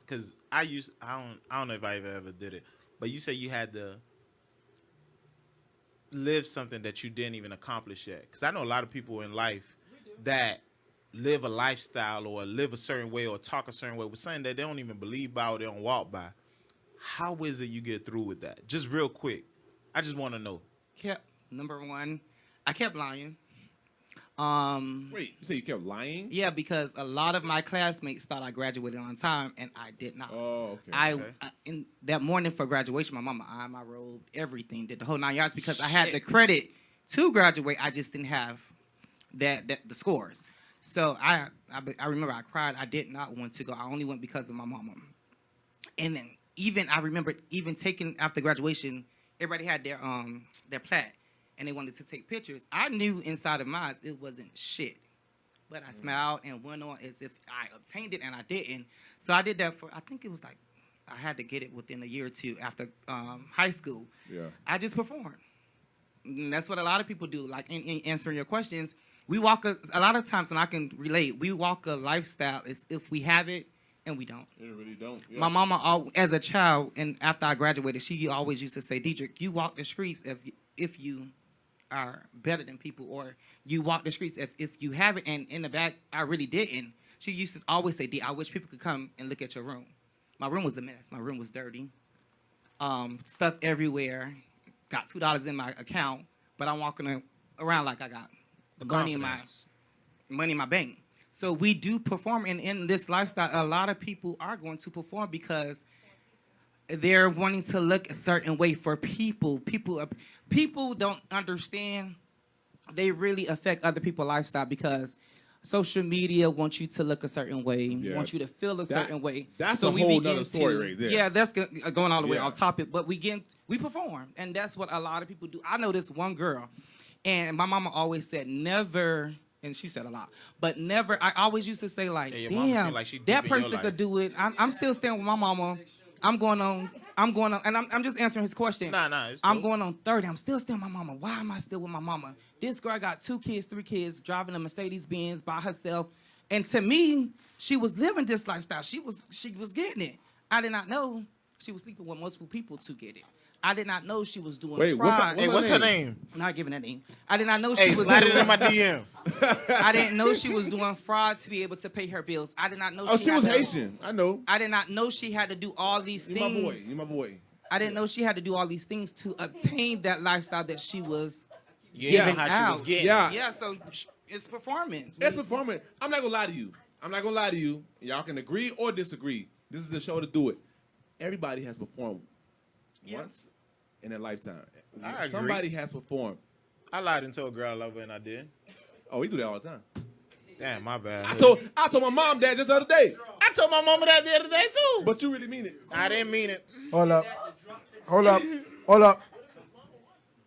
Because I don't know if I ever did it, but you say you had to live something that you didn't even accomplish yet. Because I know a lot of people in life that live a lifestyle or live a certain way or talk a certain way with something that they don't even believe by or they don't walk by. How is it you get through with that? Just real quick. I just want to know. Number one, I kept lying. Wait, you say you kept lying? Yeah, because a lot of my classmates thought I graduated on time, and I did not. Oh, okay. I in that morning for graduation, my mama ironed my robe, everything, did the whole 9 yards because I had the credit to graduate. I just didn't have the scores. So I remember I cried. I did not want to go. I only went because of my mama. And then I remember taking after graduation, everybody had their plaque. And they wanted to take pictures. I knew inside of mine it wasn't shit. But I smiled and went on as if I obtained it, and I didn't. So I did that I think it was like, I had to get it within a year or two after high school. Yeah. I just performed. And that's what a lot of people do. Like, in answering your questions, we walk a lot of times, and I can relate, we walk a lifestyle as if we have it, and we don't. You really don't. Yeah. My mama, as a child, and after I graduated, she always used to say, Deidre, you walk the streets if you are better than people, or you walk the streets if you have it. And in the back, I really didn't. She used to always say, D, I wish people could come and look at your room. My room was a mess. My room was dirty. Stuff everywhere. Got $2 in my account, but I'm walking around like I got money in my bank. So we do perform in this lifestyle. A lot of people are going to perform because they're wanting to look a certain way for people. People don't understand. They really affect other people's lifestyle because social media wants you to look a certain way, wants you to feel a certain way. That's a whole nother story right there. Yeah, that's going all the way off topic. But we perform, and that's what a lot of people do. I know this one girl, and my mama always said never. And she said a lot, but never. I always used to say like, damn, like that person could do it. I'm still staying with my mama. I'm going on, and I'm just answering his question. Nah. I'm going on 30. I'm still staying with my mama. Why am I still with my mama? This girl got 2 kids, 3 kids, driving a Mercedes-Benz by herself. And to me, she was living this lifestyle. She was getting it. I did not know she was sleeping with multiple people to get it. I did not know she was doing fraud. What's her name? I'm not giving that name. I did not know she was slide it in my DM. I didn't know she was doing fraud to be able to pay her bills. I did not know she was Haitian. I know. I did not know she had to do all these things. You my boy. I didn't know she had to do all these things to obtain that lifestyle that she was giving out. She was getting. Yeah, so it's performance. It's performance. I'm not going to lie to you. Y'all can agree or disagree. This is the show to do it. Everybody has performed once in their lifetime. I agree. Somebody has performed. I lied and told a girl I love her, and I did. Oh, we do that all the time. Damn, my bad. I told my mom that just the other day. I told my mama that the other day too. But you really mean it. I didn't mean it. Hold up.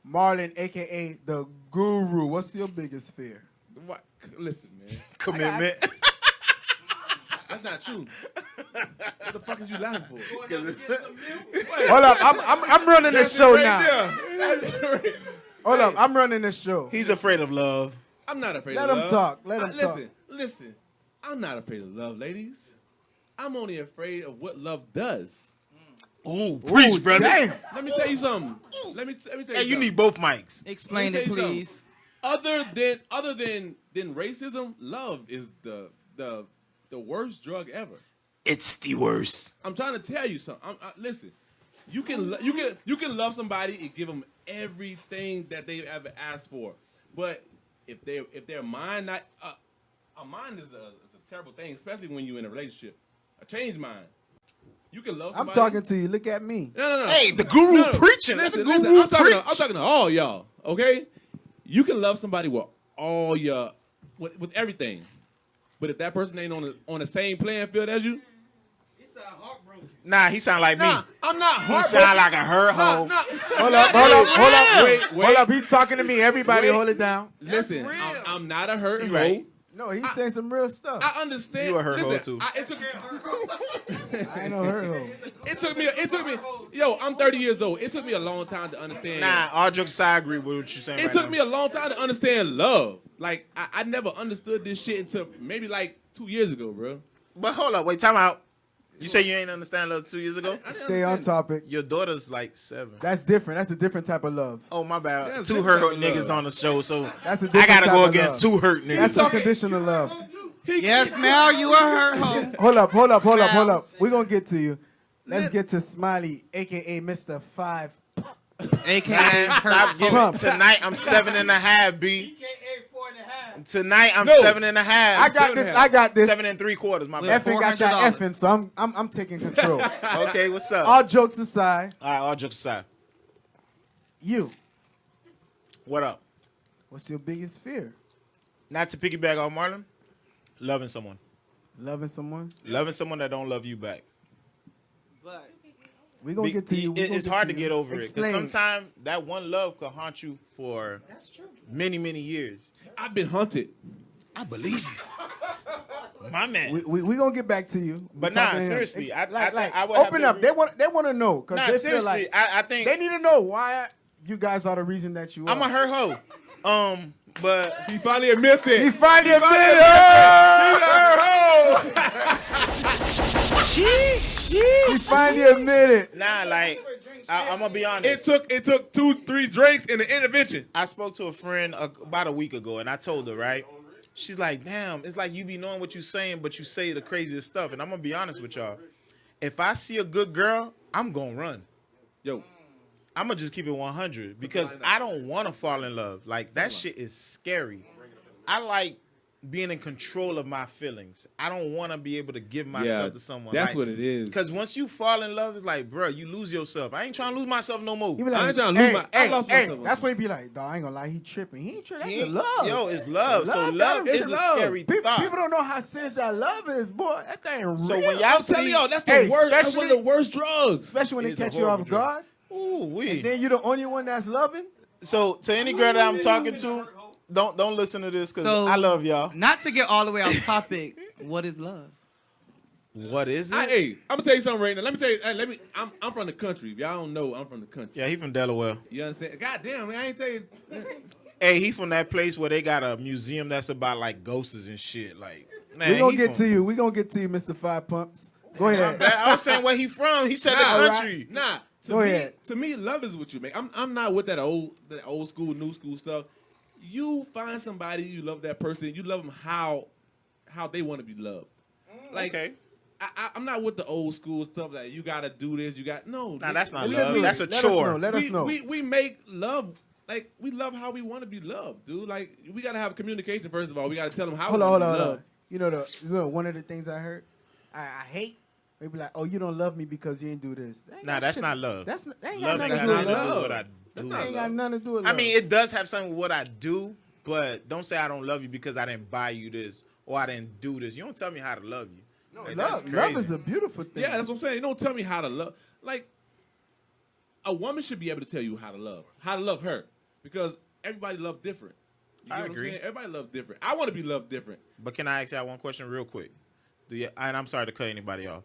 Marlon, a.k.a. the Guru. What's your biggest fear? What? Listen, man. Commitment. That's not true. What the fuck is you laughing for? Hold up. I'm running this show right now. Hold up. I'm running this show. He's afraid of love. I'm not afraid of love. Let him talk. Listen. I'm not afraid of love, ladies. I'm only afraid of what love does. Ooh, preach, brother. Damn. Let me tell you something. Let me tell you Hey, you something. need both mics. Explain it, please. other than racism, love is the worst drug ever. It's the worst. I'm trying to tell you something. Listen, you can love somebody and give them everything that they've ever asked for, but if their mind not a mind is a terrible thing, especially when you're in a relationship. A changed mind. You can love somebody. I'm talking to you. Look at me. No. Hey, the guru preaching. Listen, Let the guru I'm talking to all y'all. Okay, you can love somebody with all your with everything, but if that person ain't on the same playing field as you, He sound heartbroken. Nah, he sound like me. I'm not He heartbroken. sound like a hurt hoe. Hold up. Wait. Hold up. He's talking to me. Everybody Wait. hold it down. Listen, real. I'm not a hurt hoe. Right. No, he's saying some real stuff. I understand. You a hurt hoe, Listen, too. I ain't no hurt hoe. It took me. Yo, I'm 30 years old. It took me a long time to understand. Nah, all jokes aside, I agree with what you're saying. It took me a long time to understand love. Like I never understood this shit until maybe like 2 years ago, bro. But hold up, wait, time out. You say you ain't understand love 2 years ago? I didn't Stay on understand topic. Your daughter's like 7. That's different. That's a different type of love. Oh, my bad. That's 2 different hurt type of niggas love. on the show, so That's a I different gotta type go of against love. 2 hurt niggas. That's unconditional love. Yes, Mel, you a hurt hoe. Hold up. Mouse. We're going to get to you. Let's get to Smiley, a.k.a. Mr. 5. AKA Man, stop hurt giving. Pump. Tonight I'm 7.5, B. BKA 4.5. Tonight I'm No. 7.5. I got this. 7 3/4. My bad. Effing got y'all $400. effing, so I'm taking control. Okay, what's up? All jokes aside, All right, all jokes aside. you, What up? what's your biggest fear? Not to piggyback off Marlon, loving someone. Loving someone? Loving someone that don't love you back. But We're going to get to you. It's hard to get over it. Explain. Because sometimes that one love could haunt you for many, many years. I've been hunted. I believe you. My man. We going to get back to you. But We're nah, talking to him. seriously, I would have open to up. agree. They want to know because Nah, they feel seriously, like I think they need to know why you guys are the reason that you are. I'm a her hoe. But He finally admits it. He finally admitted it. He finally admitted. nah, like I'm gonna be honest. It took 2-3 drinks and an intervention. I spoke to a friend about a week ago, and I told her, right? She's like, damn, it's like you be knowing what you saying, but you say the craziest stuff. And I'm gonna be honest with y'all. If I see a good girl, I'm gonna run. Yo, I'm gonna just keep it 100 because I don't want to fall in love. Like that shit is scary. I like being in control of my feelings. I don't want to be able to give myself to someone. That's like, what it is. Because once you fall in love, it's like, bro, you lose yourself. I ain't trying to lose myself no more. He be I ain't trying to lose I lost myself. That's what he be like. Dog, I ain't gonna lie, he tripping. He ain't tripping. He That's the ain't- love. Yo, it's love. So Love, love that is is a love. scary People thought. don't know how serious that love is, boy. That thing real. So when y'all I'm telling y'all, that's the Hey, worst. That's one of the especially- worst drugs. especially when they It's a catch you horrible off drug. guard, Ooh, we. and then you the only one that's loving. So to any girl that I'm talking to, don't listen to this because So- I love y'all. not to get all the way off topic, what is love? What is it? Hey, I'm gonna tell you something right now. Let me tell you. I'm from the country. If y'all don't know, I'm from the country. Yeah, he from Delaware. You understand? God damn, man, I ain't tell you. Hey, he from that place where they got a museum that's about like ghosts and shit. Like, man, We gonna he get from- to you. We gonna get to you, Mr. Five Pumps. Go ahead. I was saying where he from. He said Nah, the country. Nah. Go ahead. To me, love is what you make. I'm not with that old school, new school stuff. You find somebody, you love that person, you love them how they want to be loved. Like, Okay. I'm not with the old school stuff that you gotta do this, no. Nah, that's not We- love. we- That's a Let us chore. know. Let us know. We make love, like, we love how we want to be loved, dude. Like, we gotta have communication, first of all. We gotta tell them how Hold we on, want hold to be on. loved. You know one of the things I heard, I hate. They be like, oh, you don't love me because you ain't do this. That ain't Nah, got that's shit- not love. That ain't got Love nothing ain't to got do nothing with to do love. with what I do. That ain't got nothing to do with love. I mean, it does have something with what I do, but don't say I don't love you because I didn't buy you this or I didn't do this. You don't tell me how to love you. no, Like, that's love crazy. is a beautiful thing. Yeah, that's what I'm saying. You don't tell me how to love. Like, a woman should be able to tell you how to love her, because everybody love different. You I get what agree. I'm saying? Everybody love different. I want to be loved different. But can I ask y'all one question real quick? Do you? And I'm sorry to cut anybody off.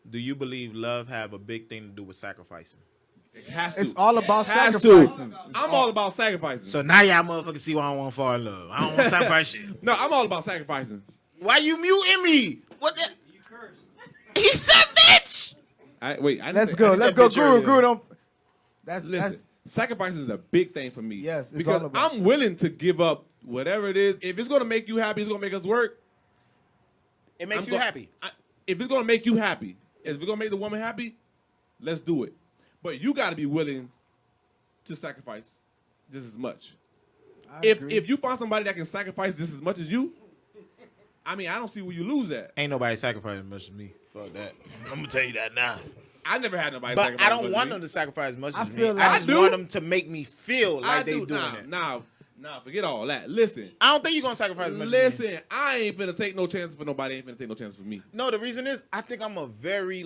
Do you believe love have a big thing to do with sacrificing? It has to. It's all about Has to. sacrificing. I'm all about sacrificing. So now y'all motherfuckers see why I don't want to fall in love. I don't want to sacrifice shit. No, I'm all about sacrificing. Why you muting me? What the? You cursed. He said bitch. I didn't Let's say- go. I Let's didn't go. say Guru, earlier. Guru, don't. That's Listen, sacrifice is a big thing for me. Yes, it's because all about- I'm willing to give up whatever it is. If it's gonna make you happy, it's gonna make us work. It makes I'm you go- happy. If it's gonna make you happy, if it's gonna make the woman happy, let's do it. But you got to be willing to sacrifice just as much. I If agree. if you find somebody that can sacrifice just as much as you, I mean, I don't see where you lose at. Ain't nobody sacrificing as much as me. Fuck that. I'm gonna tell you that now. I never had nobody. But sacrifice I as don't much want as them me. to sacrifice as much I as me. feel like- I I just do. want them to make me feel like they do. doing it. Nah, forget all that. Listen, I don't think you're gonna sacrifice as much as me. listen. I ain't finna take no chances for nobody. Ain't finna take no chances for me. No, the reason is I think I'm a very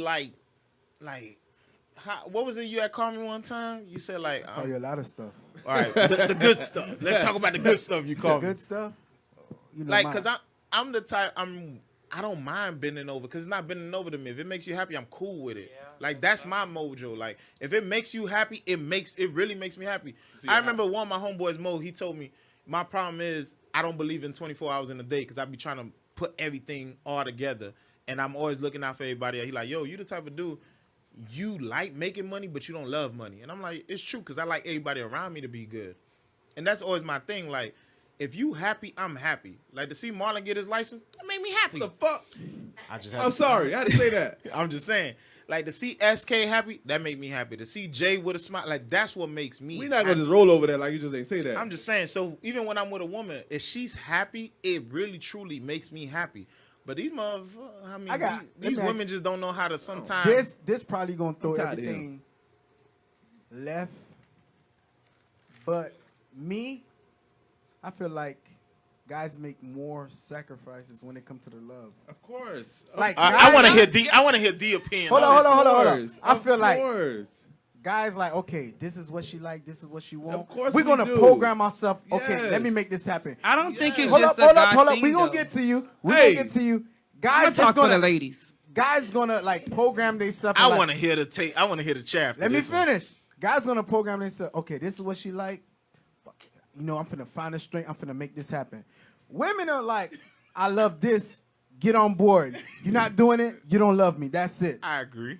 what was it you had called me one time? You said like, Call you a lot of stuff. all right, the good stuff. Let's talk about the good stuff you The called me. good stuff. You know, Like, mine. cause I'm the type I don't mind bending over because it's not bending over to me. If it makes you happy, I'm cool with it. Like that's my mojo. Like if it makes you happy, it really makes me happy. I remember one of my homeboys, Mo, he told me my problem is I don't believe in 24 hours in a day because I be trying to put everything all together, and I'm always looking out for everybody. He like, yo, you the type of dude you like making money, but you don't love money, and I'm like, it's true because I like everybody around me to be good, and that's always my thing. Like. If you happy, I'm happy. Like to see Marlon get his license, that made me happy. What the fuck? I just I'm sorry. I had to say that. I'm just saying. Like to see SK happy, that made me happy. To see Jay with a smile, like that's what makes me. We not gonna happy. just roll over that like you just ain't say that. I'm just saying. So even when I'm with a woman, if she's happy, it really truly makes me happy. But these motherfuckers, I mean, let these me women ask- just don't know how to sometimes. This probably gonna throw tired of him. everything left. But me, I feel like guys make more sacrifices when it comes to the love. Of course. Like I want to guys- hear D. I want to hear D opinion. Hold on on, this. hold on. Of I feel like course. guys like, okay, this is what she like, this is what she want. Of course We're we gonna do. program ourselves. Okay, let me Yes. make this happen. I don't think it's Hold just up, a guy hold up. thing, We gonna though. get to you. We Hey. gonna get to you. I'm Guys gonna just talk for the gonna ladies. guys gonna like program their stuff. I and, like, want to hear the tape. I want to hear the chair. Let me finish. Guys gonna program themselves. Okay, this is what she like. Fuck it. You know, I'm finna find a strength. I'm finna make this happen. Women are like, I love this. Get on board. You're not doing it. You don't love me. That's it. I agree.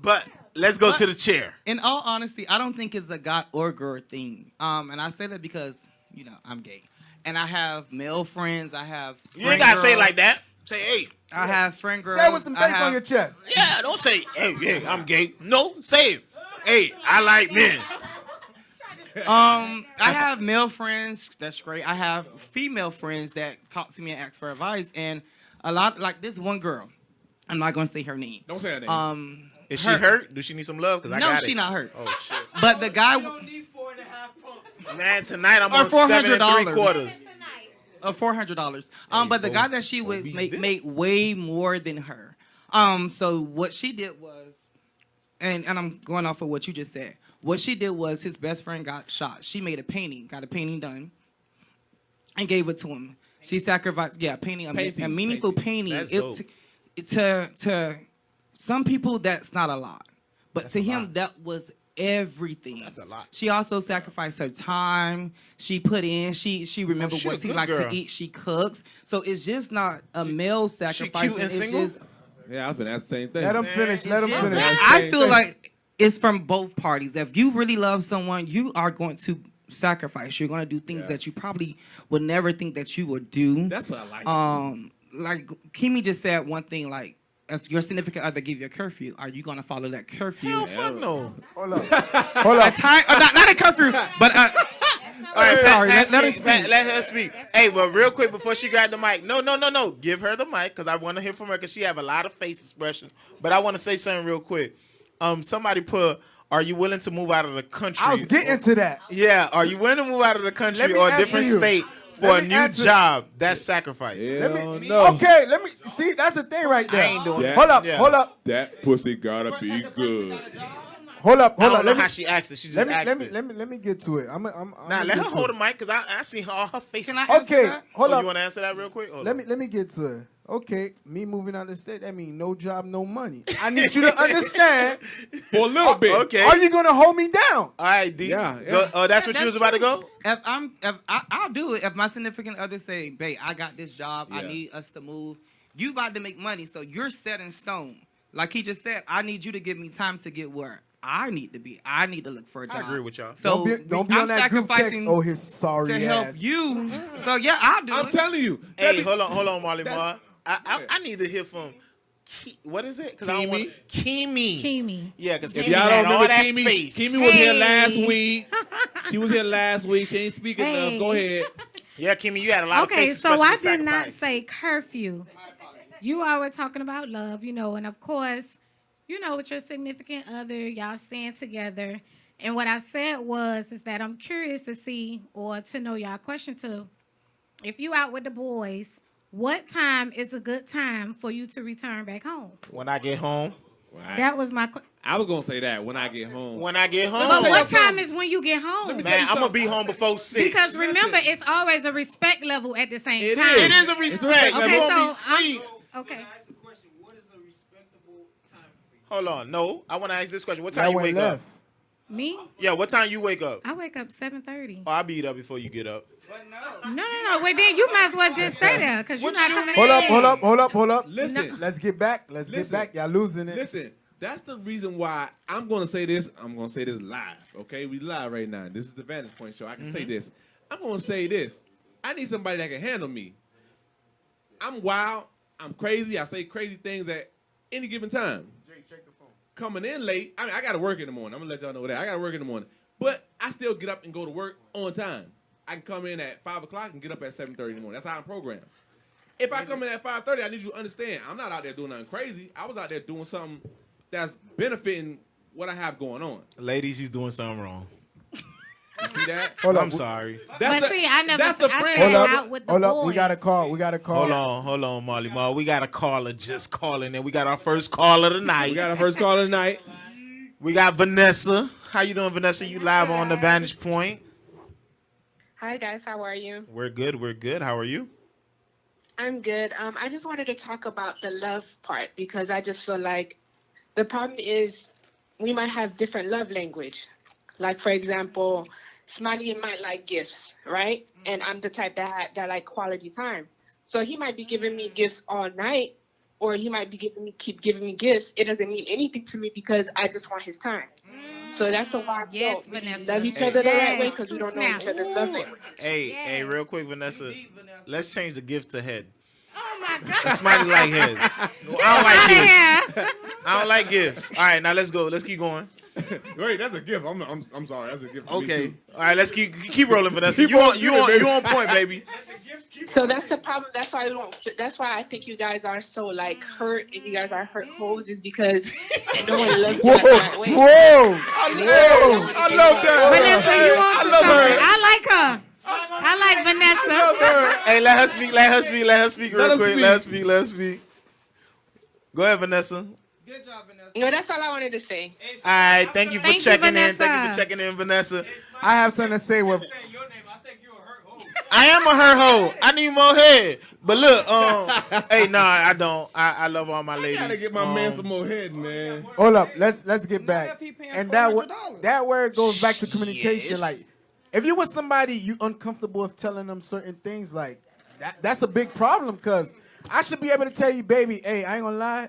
But let's go to the chair. In all honesty, I don't think it's a guy or girl thing. And I say that because, you know, I'm gay. And I have male friends. I have You ain't gotta say it like that. Say, hey. I have friend girls. Say it with some I bass have- on your chest. Yeah, don't say, hey, yeah, I'm gay. No, say it. Hey, I like men. I have male friends. That's great. I have female friends that talk to me and ask for advice. And a lot, like this one girl. I'm not gonna say her name. Don't say her name. Is she hurt? Does she need some love? Cause I No, got she it. not hurt. Oh shit. But the guy, You don't need 4.5 pumps. Man, tonight I'm Or on 7 $400. 3/4. $400. But the guy that she was made way more than her. So what she did was, and I'm going off of what you just said. What she did was his best friend got shot. She made a painting, got a painting done, and gave it to him. She sacrificed, painting, a meaningful painting. That's To some people, that's not a lot, but to him, that was everything. That's a lot. She also sacrificed her time. She put in. She remembered she a what she good likes girl. to eat. She cooks. So it's just not a male sacrifice. cute and It's single? just Yeah, I was gonna ask the same thing. Let him finish. Let him yeah, finish. I feel like it's from both parties. If you really love someone, you are going to sacrifice. You're going to do things that you probably would never think that you would do. That's what I like. Like Kimi just said one thing. Like, if your significant other give you a curfew, are you going to follow that curfew? Hell, fuck no. Hold up. Hold A up. time, not a curfew, but All right, sorry, let let her her speak. Let her speak. Hey, but real quick before she grab the mic, no. Give her the mic because I want to hear from her because she have a lot of face expression. But I want to say something real quick. Somebody put, are you willing to move out of the country? I was getting to that. Yeah, are you willing to move out of the country Let me or a answer different you. state for Let a me new answer- job? That's sacrifice. Hell me- no. Okay, let me see. That's the thing right there. I ain't doing that. Hold up. Yeah. Hold up. That pussy gotta be good. Hold up. I Hold don't up. know Let how me she asked it. She just let me asked let me it. let me get to it. I'm Nah, gonna let her get to hold it. the mic because I see all her face. Can I answer Okay, that? hold Oh, up. you want to answer that real quick? Hold Let on. me get to it. Okay, me moving out of the state, that means no job, no money. I need you to understand. For a little bit. Okay. Are you gonna hold me down? All right, D. Yeah, yeah. Go, oh, that's what you was about to go? I'll do it. If my significant other say, babe, I got this job, I Yeah. need us to move. You about to make money, so you're set in stone. Like he just said, I need you to give me time to get where I need to look for a job. I agree with y'all. So Don't be I'm on that group text. sacrificing Oh, his sorry to help ass. you. So yeah, I'll do I'm it. telling you. Hey, hold on, Marley that's- Ma. I need to hear from. What is it? Because I don't want Kimi. Kimi. Yeah, because If Kimi y'all had don't all remember that Kimi, face. Kimi was here Hey. last week. She was here last week. She ain't speaking enough. Go ahead. Yeah, Kimi, you had a lot of Okay, faces. so I especially did not sacrifice. say curfew. You all were talking about love, and of course, with your significant other, y'all stand together. And what I said is that I'm curious to see or to know y'all question to, if you out with the boys, what time is a good time for you to return back home? When I get home. That was my question. I was gonna say that when I get home. When I get home. But what tell you time is when you get home? me Man, I'm going to be home before 6. Because remember, it's always a respect level at the same It time. is. It is a respect. Okay, You won't be so I'm- sleep. Okay. Ask a question. What is a respectable time for you? Hold on. No, I want to ask this question. What time That you went wake left. up? Me? Yeah, what time you wake up? I wake up 7:30. Oh, I'll be up before you get up. No. Well, then you might as well just stay there because you're What not you coming. Hold up. Listen. Let's get back. Listen. Y'all losing it. Listen, that's the reason why I'm gonna say this. I'm gonna say this live. Okay, we live right now. This is the Vantage Point show. I can say this. I'm gonna say this. I need somebody that can handle me. I'm wild. I'm crazy. I say crazy things at any given time. Coming in late. I mean, I gotta work in the morning. I'm gonna let y'all know that. I gotta work in the morning. But I still get up and go to work on time. I can come in at 5 o'clock and get up at 7:30 in the morning. That's how I'm programmed. If I come in at 5:30, I need you to understand, I'm not out there doing nothing crazy. I was out there doing something that's benefiting what I have going on. Ladies, he's doing something wrong. You see that? I'm sorry. But see, I never. That's the I friend. said Hold out with up. the Hold up. boys. We got a call. Hold on, Marley Ma. We got a caller just calling in. We got our first caller tonight. We got our first call tonight. We got Vanessa. How you doing, Vanessa? You live on the Vantage Point. Hi guys, how are you? We're good. How are you? I'm good. I just wanted to talk about the love part because I just feel like the problem is we might have different love language. Like for example, Smiley might like gifts, right? And I'm the type that like quality time. So he might be giving me gifts all night, or he might be keep giving me gifts. It doesn't mean anything to me because I just want his time. So that's the why Yes, we Vanessa. love each Hey. other the right Yes. way because we don't know each other's love language. Hey, real quick, Vanessa. Let's change the gift to head. Oh my God. Smiley like head. I don't like gifts. I don't like gifts. All right, now let's go. Let's keep going. Wait, that's a gift. I'm sorry. That's a gift. For me Okay. too. All right, let's keep rolling, Vanessa. Keep You on, you on point, baby. So that's the problem. That's why That's why I think you guys are so like hurt, and you guys are hurt hoes, is because no one loves you like that way. I love that. Vanessa, you want I to love something? her. I like her. I like Vanessa. Hey, let her speak real Let her quick. speak. Let her speak. Go ahead, Vanessa. Good job, Vanessa. No, that's all I wanted to say. All right, thank you for Thank you, checking in. Vanessa. Thank you for checking in, Vanessa. I have something to say with. Say your name. I think you're a hurt hoe. I am a her hoe. I need more head. But look, hey, nah, I don't. I love all my ladies. I gotta get my man some more head, man. Hold up. Let's get Not back. if he paying And $400. that word goes back to communication. Yes. Like, if you with somebody you uncomfortable with telling them certain things, like that's a big problem. Cause I should be able to tell you, baby, hey, I ain't gonna lie.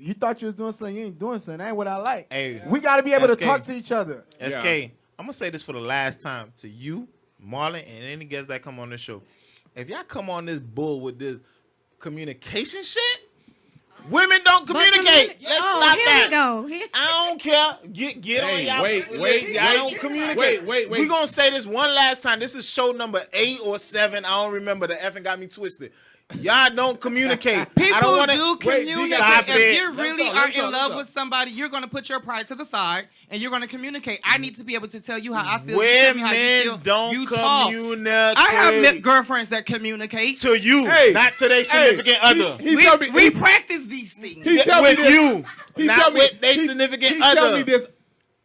You thought you was doing something, you ain't doing something. That ain't what I like. Hey, we gotta be able to SK. talk to each other. SK, Yeah. I'm gonna say this for the last time to you, Marlon, and any guests that come on the show. If y'all come on this bull with this communication shit, women don't communicate. Let's stop here that. we go. Here. I don't care. Get on Hey, y'all. wait, Y'all don't communicate. wait. We gonna say this one last time. This is show number 8 or 7. I don't remember. The effing got me twisted. Y'all don't communicate. People I don't wanna, do Wait, communicate. stop If it. you Let's really talk, are let's talk, in let's love talk. with somebody, you're going to put your pride to the side and you're going to communicate. I need to be able to tell you how I feel. You tell me how you Women feel. don't You talk. communicate. I have met girlfriends that communicate. to you, Hey, not to their significant other. He tell me. We practice these things. He tell me With this. you, He not tell me- with their he- significant he other. tell me this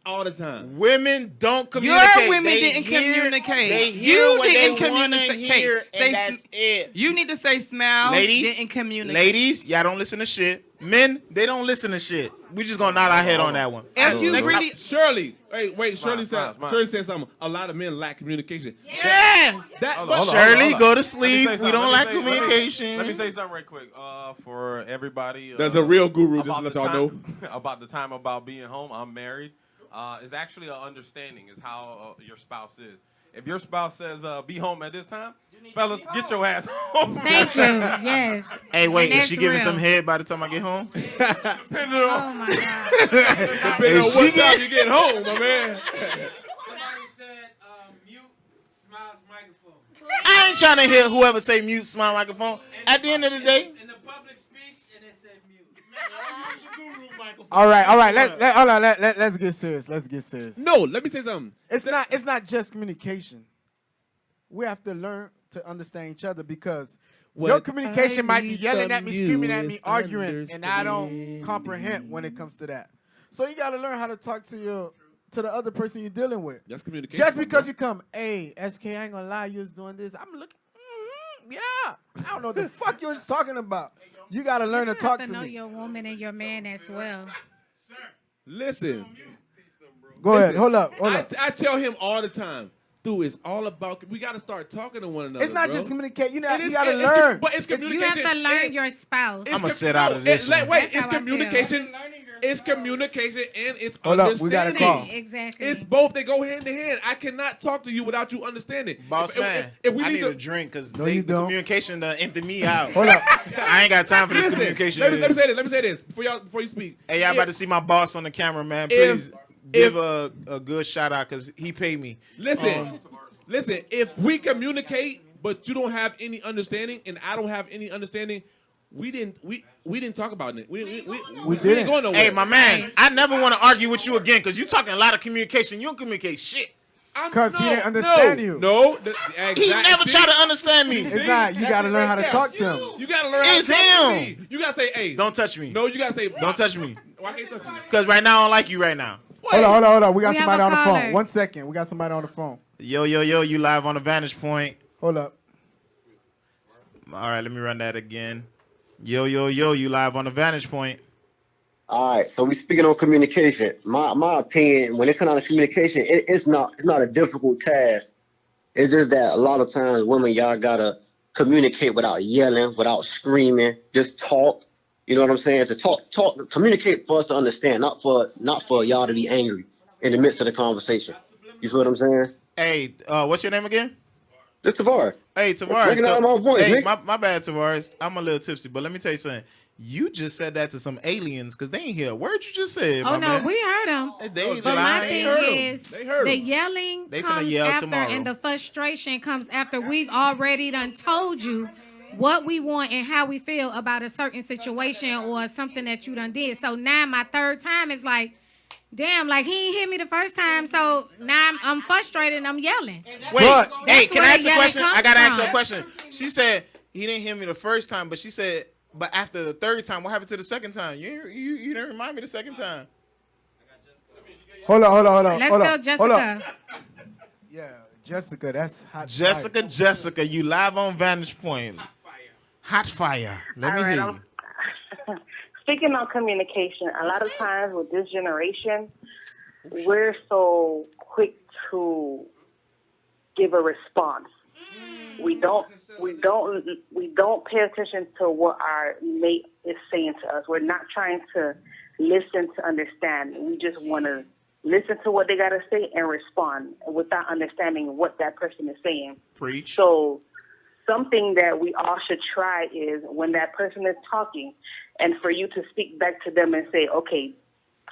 all the time. Women don't communicate. Your women They didn't hear- communicate. They hear You what didn't they wanna communicate. hear, Say and that's it. You need to say smile. Ladies, didn't communicate. Ladies, y'all don't listen to shit. Men, they don't listen to shit. We just gonna nod our head on that one. If you Next really, Shirley, wait. Shirley Smile. said something. A lot of men lack communication. yes. That, Shirley, go to Let me sleep. say We don't something. lack communication. Let me say something right quick. For everybody. there's a real guru. Just about to let the y'all time- know. about the time about being home. I'm married. It's actually an understanding is how your spouse is. If your spouse says be home at this time, fellas, get your ass home. Thank you. Yes. Hey, wait, And is she that's giving real. some head by the time I get home? Depending on- Oh my God. Depending on what time you get home, my man. Somebody said mute Smile's microphone. I ain't trying to hear whoever say mute, smile microphone. At the end of the day, And the public speaks and they said mute. All right. Let's get serious. Let's get serious. No, let me say something. It's not just communication. We have to learn to understand each other because your communication might be yelling at me, screaming at me, arguing, and I don't comprehend when it comes to that. So you got to learn how to talk to the other person you're dealing with. That's communication. Just because you come, hey, SK, I ain't gonna lie, you was doing this. I'm looking, yeah. I don't know what the fuck you was talking about. You got to learn to You talk have to to know me. your woman and your man as well. Listen, Go ahead. listen, Hold up. I tell him all the time, dude, it's all about. We got to start talking to one another. It's not bro. just communicate. You It is- got to it's- learn. But it's You communication. have to learn and- your spouse. it's I'ma com- sit out of no, this one. Wait, That's it's how I feel. communication. It's communication and it's Hold up, understanding. we got a call. Exactly. It's both. They go hand in hand. I cannot talk to you without you understanding. boss man, if we I need need to a drink because No, the you don't. communication done empty me out. Hold up. I ain't got time for this listen, communication. let me say this. Let me say this before you speak. Hey, y'all about to see my boss on the camera, man. If- Please give a good shout out because he paid me. Listen, listen. If we communicate, but you don't have any understanding, and I don't have any understanding, we didn't talk about it. We didn't. ain't going nowhere. Hey, my man, I never want to argue with you again because you talking a lot of communication. You don't communicate shit. Because he didn't understand you. No, He never tried to understand me. It's not. You got to learn how to talk to him. You gotta learn how It's to talk to him. me. You gotta say, "Hey, Don't touch me. No, you gotta say, Don't touch me. Why can't you touch me? Because right now I don't like you right now. Hold on. We got We have somebody a on the caller. phone. 1 second. We got somebody on the phone. Yo, you live on the Vantage Point. Hold up. All right, let me run that again. Yo, you live on the Vantage Point. All right, so we speaking on communication. My opinion, when it comes down to communication, it's not a difficult task. It's just that a lot of times women, y'all gotta communicate without yelling, without screaming. Just talk. You know what I'm saying? To talk, communicate for us to understand, not for y'all to be angry in the midst of the conversation. You feel what I'm saying? Hey, what's your name again? This Tavares. Hey, Tavares. Breaking out my voice, hey, nigga. my bad, Tavares. I'm a little tipsy, but let me tell you something. You just said that to some aliens because they ain't hear a word you just said. Oh my no, man. we heard him. They But my lying. thing is, They heard the him. yelling They finna comes yell after, tomorrow. and the frustration comes after we've already done told you what we want and how we feel about a certain situation or something that you done did. So now my third time is like, damn, like he ain't hit me the first time, so now I'm frustrated and I'm yelling. Wait, hey, That's can where I the ask a yelling question? comes I gotta ask you a from. question. She said he didn't hear me the first time, but she said, but after the third time, what happened to the second time? You didn't remind me the second time. Hold on. Let's hold go, on. Jessica. Hold on. Yeah, Jessica, that's hot. Jessica, you live on Vantage Point. Hot fire. Let me All right, hear you. Speaking on communication, a lot of times with this generation, we're so quick to give a response. We don't pay attention to what our mate is saying to us. We're not trying to listen to understand. We just want to listen to what they got to say and respond without understanding what that person is saying. Preach. So something that we all should try is when that person is talking and for you to speak back to them and say, okay,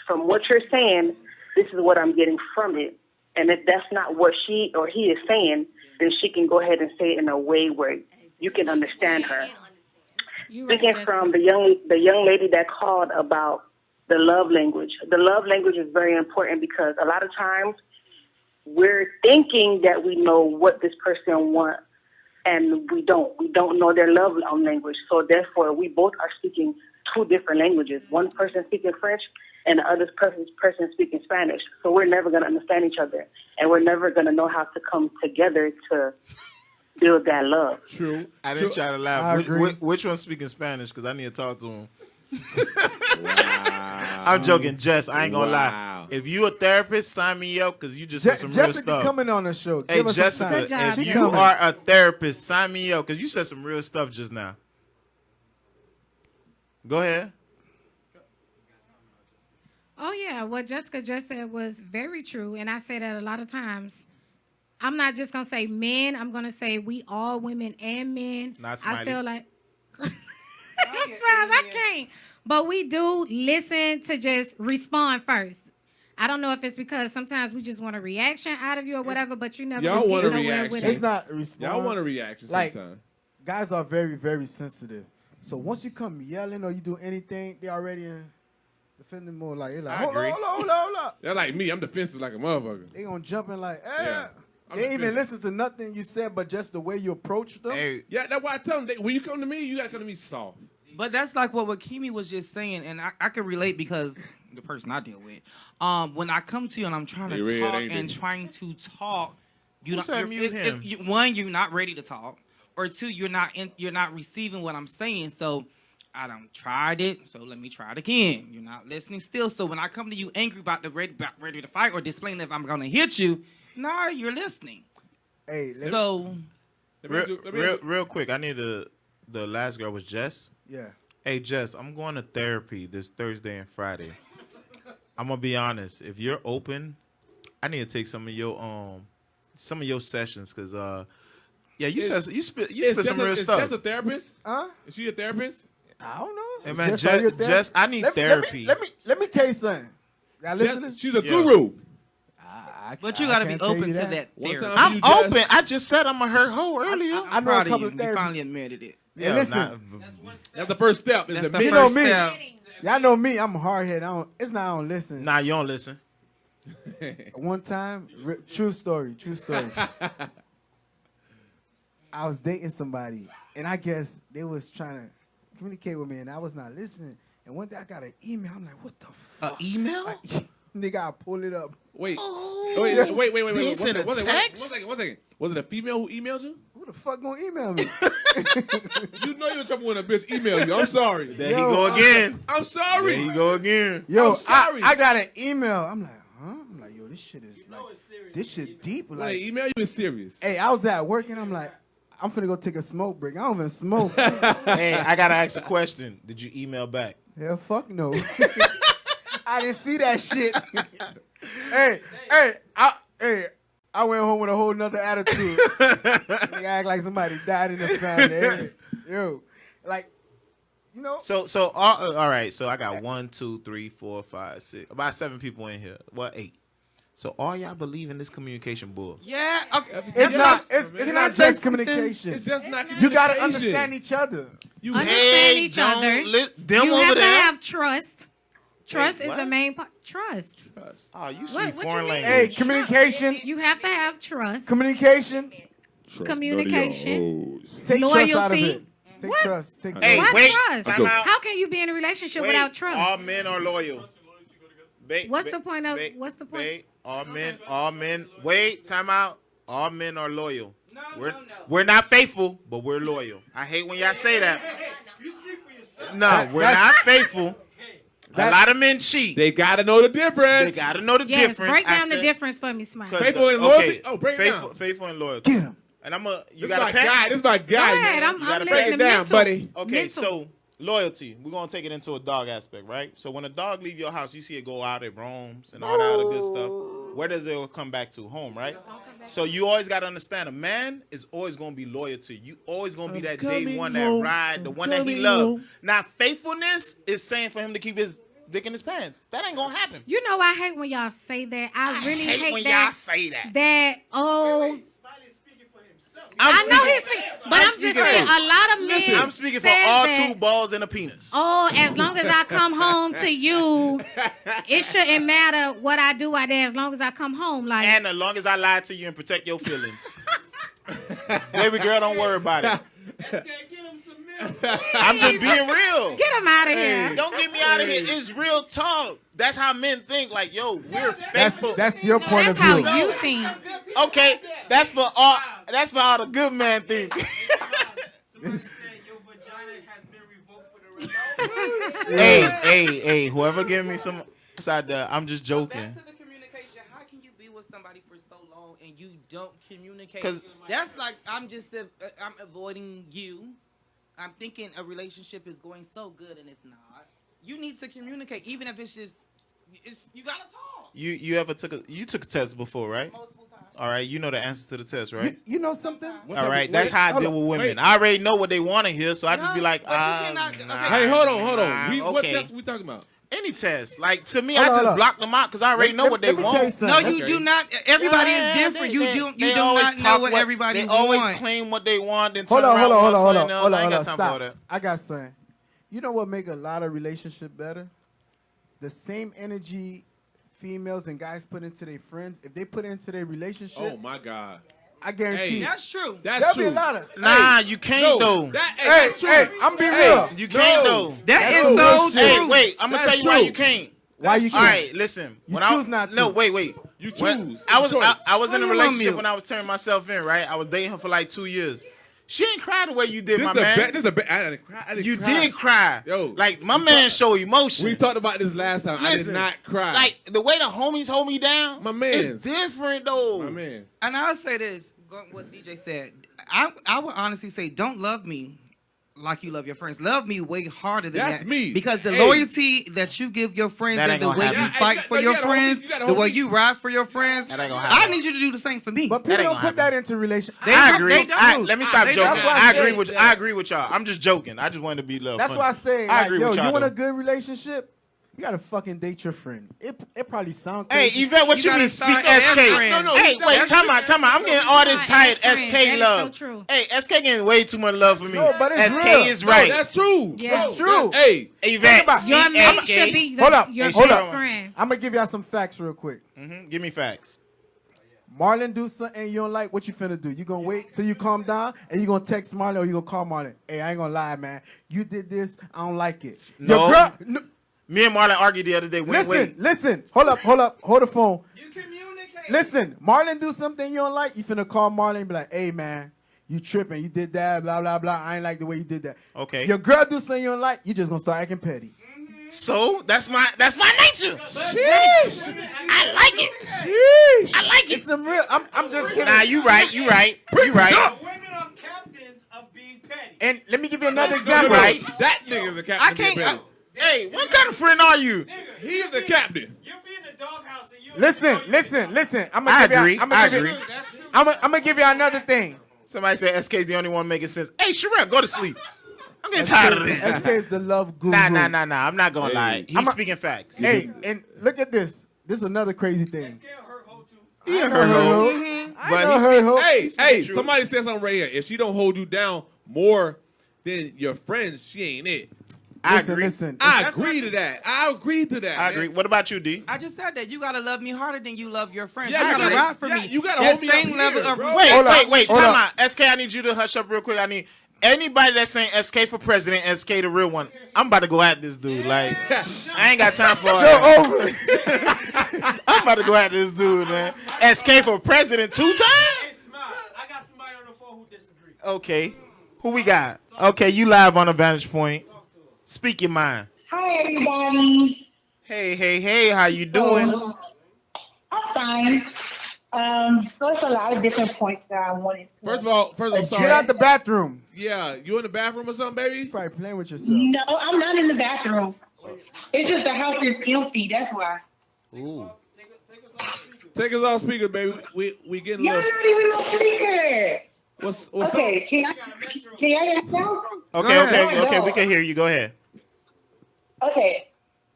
from what you're saying, this is what I'm getting from it. And if that's not what she or he is saying, then she can go ahead and say it in a way where you can understand her. Speaking from the young lady that called about the love language. The love language is very important because a lot of times we're thinking that we know what this person wants, and we don't. We don't know their love language. So therefore, we both are speaking two different languages. One person speaking French and the other person speaking Spanish. So we're never going to understand each other, and we're never going to know how to come together to build that love. True. I didn't try to I laugh. agree. Which one's speaking Spanish? Because I need to talk to him. I'm joking, Jess. I ain't gonna lie. Wow. If you a therapist, sign me up because you just said some real Jessica stuff. coming on the show. Hey, Give us some Jessica, time. Good job. if She you coming. are a therapist, sign me up because you said some real stuff just now. Go ahead. Oh yeah, what Jessica just said was very true, and I say that a lot of times. I'm not just gonna say men. I'm gonna say we all women and men. Not I Smiley. feel like as far as I can, but we do listen to just respond first. I don't know if it's because sometimes we just want a reaction out of you or whatever, but you never Y'all get want a nowhere reaction. with It's it. not a response. Y'all want a reaction Like, sometimes. guys are very, very sensitive. So once you come yelling or you do anything, they already in defending more. Like, they're like, I hold agree. on, hold on, hold on. They're like me. I'm defensive like a motherfucker. They gonna jump in like, Yeah. I'm They ain't even defensive. listen to nothing you said, but just the way you approach them. Hey, Yeah, that's why I tell them, when you come to me, you gotta come to me soft. But that's like what Kimi was just saying, and I can relate because the person I deal with. When I come to you and I'm trying They to red, talk ain't and they? trying to talk, you Who don't. said you're- mute him? One, you're not ready to talk, or two, you're not receiving what I'm saying. So I done tried it, so let me try it again. You're not listening still. So when I come to you angry about ready to fight or displaying if I'm gonna hit you, nah, you're listening. Hey, So real quick, I need the last girl was Jess. yeah. Hey Jess, I'm going to therapy this Thursday and Friday. I'm gonna be honest. If you're open, I need to take some of your sessions because yeah, you spit some real stuff. Is Jess a therapist? Huh? Is she a therapist? I don't know. Hey man, Jess, are you a Jess, I need therapy. Let me tell you something. Y'all listening? Jess, she's a Yeah. guru. But you gotta be can't tell open you to that. that One therapy. time I'm you just- open. I just said I'm a hurt hoe earlier. I I'm know a proud of couple you. of You therapists. finally admitted it. Hey, listen. That's the first step. Is That's the admit- You know first me. step. Y'all know me. I'm hard headed. It's not I don't listen. Nah, you don't listen. One time, true story. I was dating somebody, and I guess they was trying to communicate with me, and I was not listening. And one day I got an email. I'm like, what the fuck? Email? Nigga, I pull it up. Wait. Oh, Wait. They sent a One text? second. Was it a female who emailed you? Who the fuck gonna email me? You know you're in trouble when a bitch email you. I'm sorry. There he go again. I'm sorry. There he go again. Yo, I'm sorry. I got an email. I'm like, huh? I'm like, yo, this shit is like, this shit deep. When Like, they email you, it's serious. hey, I was at work and I'm like, I'm finna go take a smoke break. I don't even smoke. Hey, I gotta ask a question. Did you email back? Hell, fuck no. I didn't see that shit. hey, I went home with a whole nother attitude. Nigga act like somebody died in the family. Hey, yo, like, you know. So all right. So I got 1, 2, 3, 4, 5, 6, about 7 people in here. Well, 8. So all y'all believe in this communication bull? Yeah. Okay. It's not. It's Can I not say just communication. It's just not You communication. gotta understand each other. You Understand each other. Them You over have to there. have trust. Trust is what? the main part. Trust. Oh, you What- speak what you foreign mean? Hey, language. communication. You have to have trust. Communication. Communication. Take trust out of Loyalty. it. Take What? trust. Take Hey, Why wait. trust? Time out. How can you be in a relationship Wait, without trust? All men are loyal. What's the point of- what's the point? Wait, all men. Wait, time out. All men are loyal. We're not faithful, but we're loyal. I hate when y'all say that. No, we're not faithful. A lot of men cheat. They gotta know the difference. They gotta know the Yes, difference. break I down the said- difference for me, Smiley. 'cause Faithful and okay, loyalty? Oh, break it faithful, down. faithful and loyalty. Get him. And you This got my a pen? guy. This my Go guy, ahead. man. I'm gotta listening. break it down, Mental. buddy. Okay, Mental. so loyalty. We're gonna take it into a dog aspect, right? So when a dog leave your house, you see it go out, it roams, and all that other good stuff. Where does it come back to? Home, right? So you always gotta understand, a man is always gonna be loyal to you. You always gonna be that day one, that ride, the one that he loves. Now faithfulness is saying for him to keep his dick in his pants. That ain't gonna happen. You know, I hate when y'all say that. I really hate when that. y'all say that. That I'm I know speaking- he's speaking, but I'm just speaking saying for- a lot of men. I'm speaking for says all that, 2 balls and a penis. Oh, as long as I come home to you, it shouldn't matter what I do out there. As long as I come home, like And as long as I lie to you and protect your feelings. Baby girl, don't worry about it. I'm just being real. get him out of here. Don't get me out of here. It's real talk. That's how men think. Like, yo, we're faithful. That's your point That's of how view. you think. Okay, that's for all. That's for all the good man think. Hey, whoever give me some side there, I'm just joking. Back to the communication. How can you be with somebody for so long and you don't communicate? 'Cause- That's like I'm avoiding you. I'm thinking a relationship is going so good and it's not. You need to communicate, even if it's just you gotta talk. You ever took a test before, right? Multiple times. All right, you know the answer to the test, right? You know something? All right, that's how I deal with women. I already know what they want to hear, so I just be like, Hey, hold on. What okay. test we talking about? Any test. Like, to me, Hold I on, just hold on. block them out because I already know what they let me tell you want. something. No, you do not. Everybody is different. You do not know what everybody They wants. always claim what they want, then Hold turn on, around hold and on, want hold on, something hold else. I on, ain't hold got on. time for all Stop. that. I got something. You know what make a lot of relationship better? The same energy females and guys put into their friends, if they put into their relationship, Oh my God. I guarantee you. That's true. That's There'll true. be a lot of. Nah, you can't though. That's true. Hey, I'm be real. You can't though. That is no no shit. Hey, true. wait, I'm gonna That's tell you why true. you can't. Why you All can't? right, listen. You When choose not to. No, wait. You When choose. I was It's a choice. I was in a Why you on relationship mute? when I was turning myself in, right? I was dating her for like 2 years. She ain't cried the way you did, This my the man. This the I didn't cry. I didn't You cry. did cry. Yo, like my man show emotion. We talked about this last time. I did Listen, not cry. Like the way the homies hold me down, My mans. it's different though. my man. And I'll say this, what DJ said. I would honestly say, don't love me like you love your friends. Love me way harder than That's that. me. Because the Hey. loyalty that you give your friends That and ain't the gonna way happen. you Yeah, fight you for gotta your hold me- friends, you gotta the hold way me. you ride for your friends, That ain't gonna I happen. need you to do the same for me. But That people ain't don't gonna put that into relation. I agree. They don't. Let me stop They joking. don't. That's why I I agree say with that. I agree with y'all. I'm just joking. I just wanted to be love. That's funny. why I say, I like, agree yo, with y'all. you want a though. good relationship? You gotta fucking date your friend. It probably sound Hey, crazy. Yvette, what You you gotta mean? start Speak as SK. friends. No, Hey, wait, time out. I'm getting all this Not tired as friends. SK That is love. so true. Hey, SK getting way too much love for me. No, but it's SK real. is No, right. that's true. Yeah. It's true. Hey, Yvette, Your speak mate SK. should be Hold up. your Hold best up. friend. I'm gonna give y'all some facts real quick. Give me facts. Marlon do something you don't like, what you finna do? You gonna wait till you calm down and you gonna text Marlon or you gonna call Marlon? Hey, I ain't gonna lie, man. You did this, I don't like it. No. Your girl, no, Me and Marlon argued the other day. listen. Hold up. Hold the phone. You communicate. Listen, Marlon do something you don't like, you finna call Marlon and be like, hey, man, you tripping. You did that, blah, blah, blah. I ain't like the way you did that. Okay. Your girl do something you don't like, you just gonna start acting petty. So that's my nature. Sheesh. I like it. Sheesh. I like It's it. some real, I'm just kidding. Nah, you right. Women are captains of being petty. And let me give you another no, example. Right. that nigga's the captain. I can't. Hey, what kind of friend are you? He is the captain. You'll be in the doghouse and you. Listen. I agree. I agree. I'm gonna give you another thing. Somebody said SK's the only one making sense. Hey, Sherelle, go to sleep. I'm getting tired of this. SK is the love guru. Nah. I'm not gonna lie. He's I'm a- speaking facts. Hey, and look at this. This is another crazy thing. He a her hoe. But he's speaking Hey, true. somebody said something right here. If she don't hold you down more than your friends, she ain't it. I agree. Listen. I agree to that. I agree to that. I man. agree. What about you, D? I just said that you gotta love me harder than you love your friends. Yeah, you you gotta gotta- ride for yeah, me. you gotta that hold me same up level here, of bro. respect. Wait. Hold Time up. out. SK, I need you to hush up real quick. I need anybody that's saying SK for president, SK the real one. I'm about to go at this dude. Like, I ain't got time for all that. Over. I'm about to go at this dude, man. SK for president 2 times? Hey, Smile, I got somebody on the phone who disagrees. Okay. Who we got? Okay, you live on a Vantage Point. Speak your mind. Hi, everybody. Hey, how you doing? I'm fine. So it's a lot of different points that I wanted to. First of all, sorry. Get out the bathroom. Yeah, you in the bathroom or something, baby? Probably playing with yourself. No, I'm not in the bathroom. It's just the house is empty. That's why. Ooh. Take us off speakers, baby. We getting a Y'all little. not even on speaker. What's Okay, up? can I get a sound? Okay, we can hear you. Go ahead. Okay.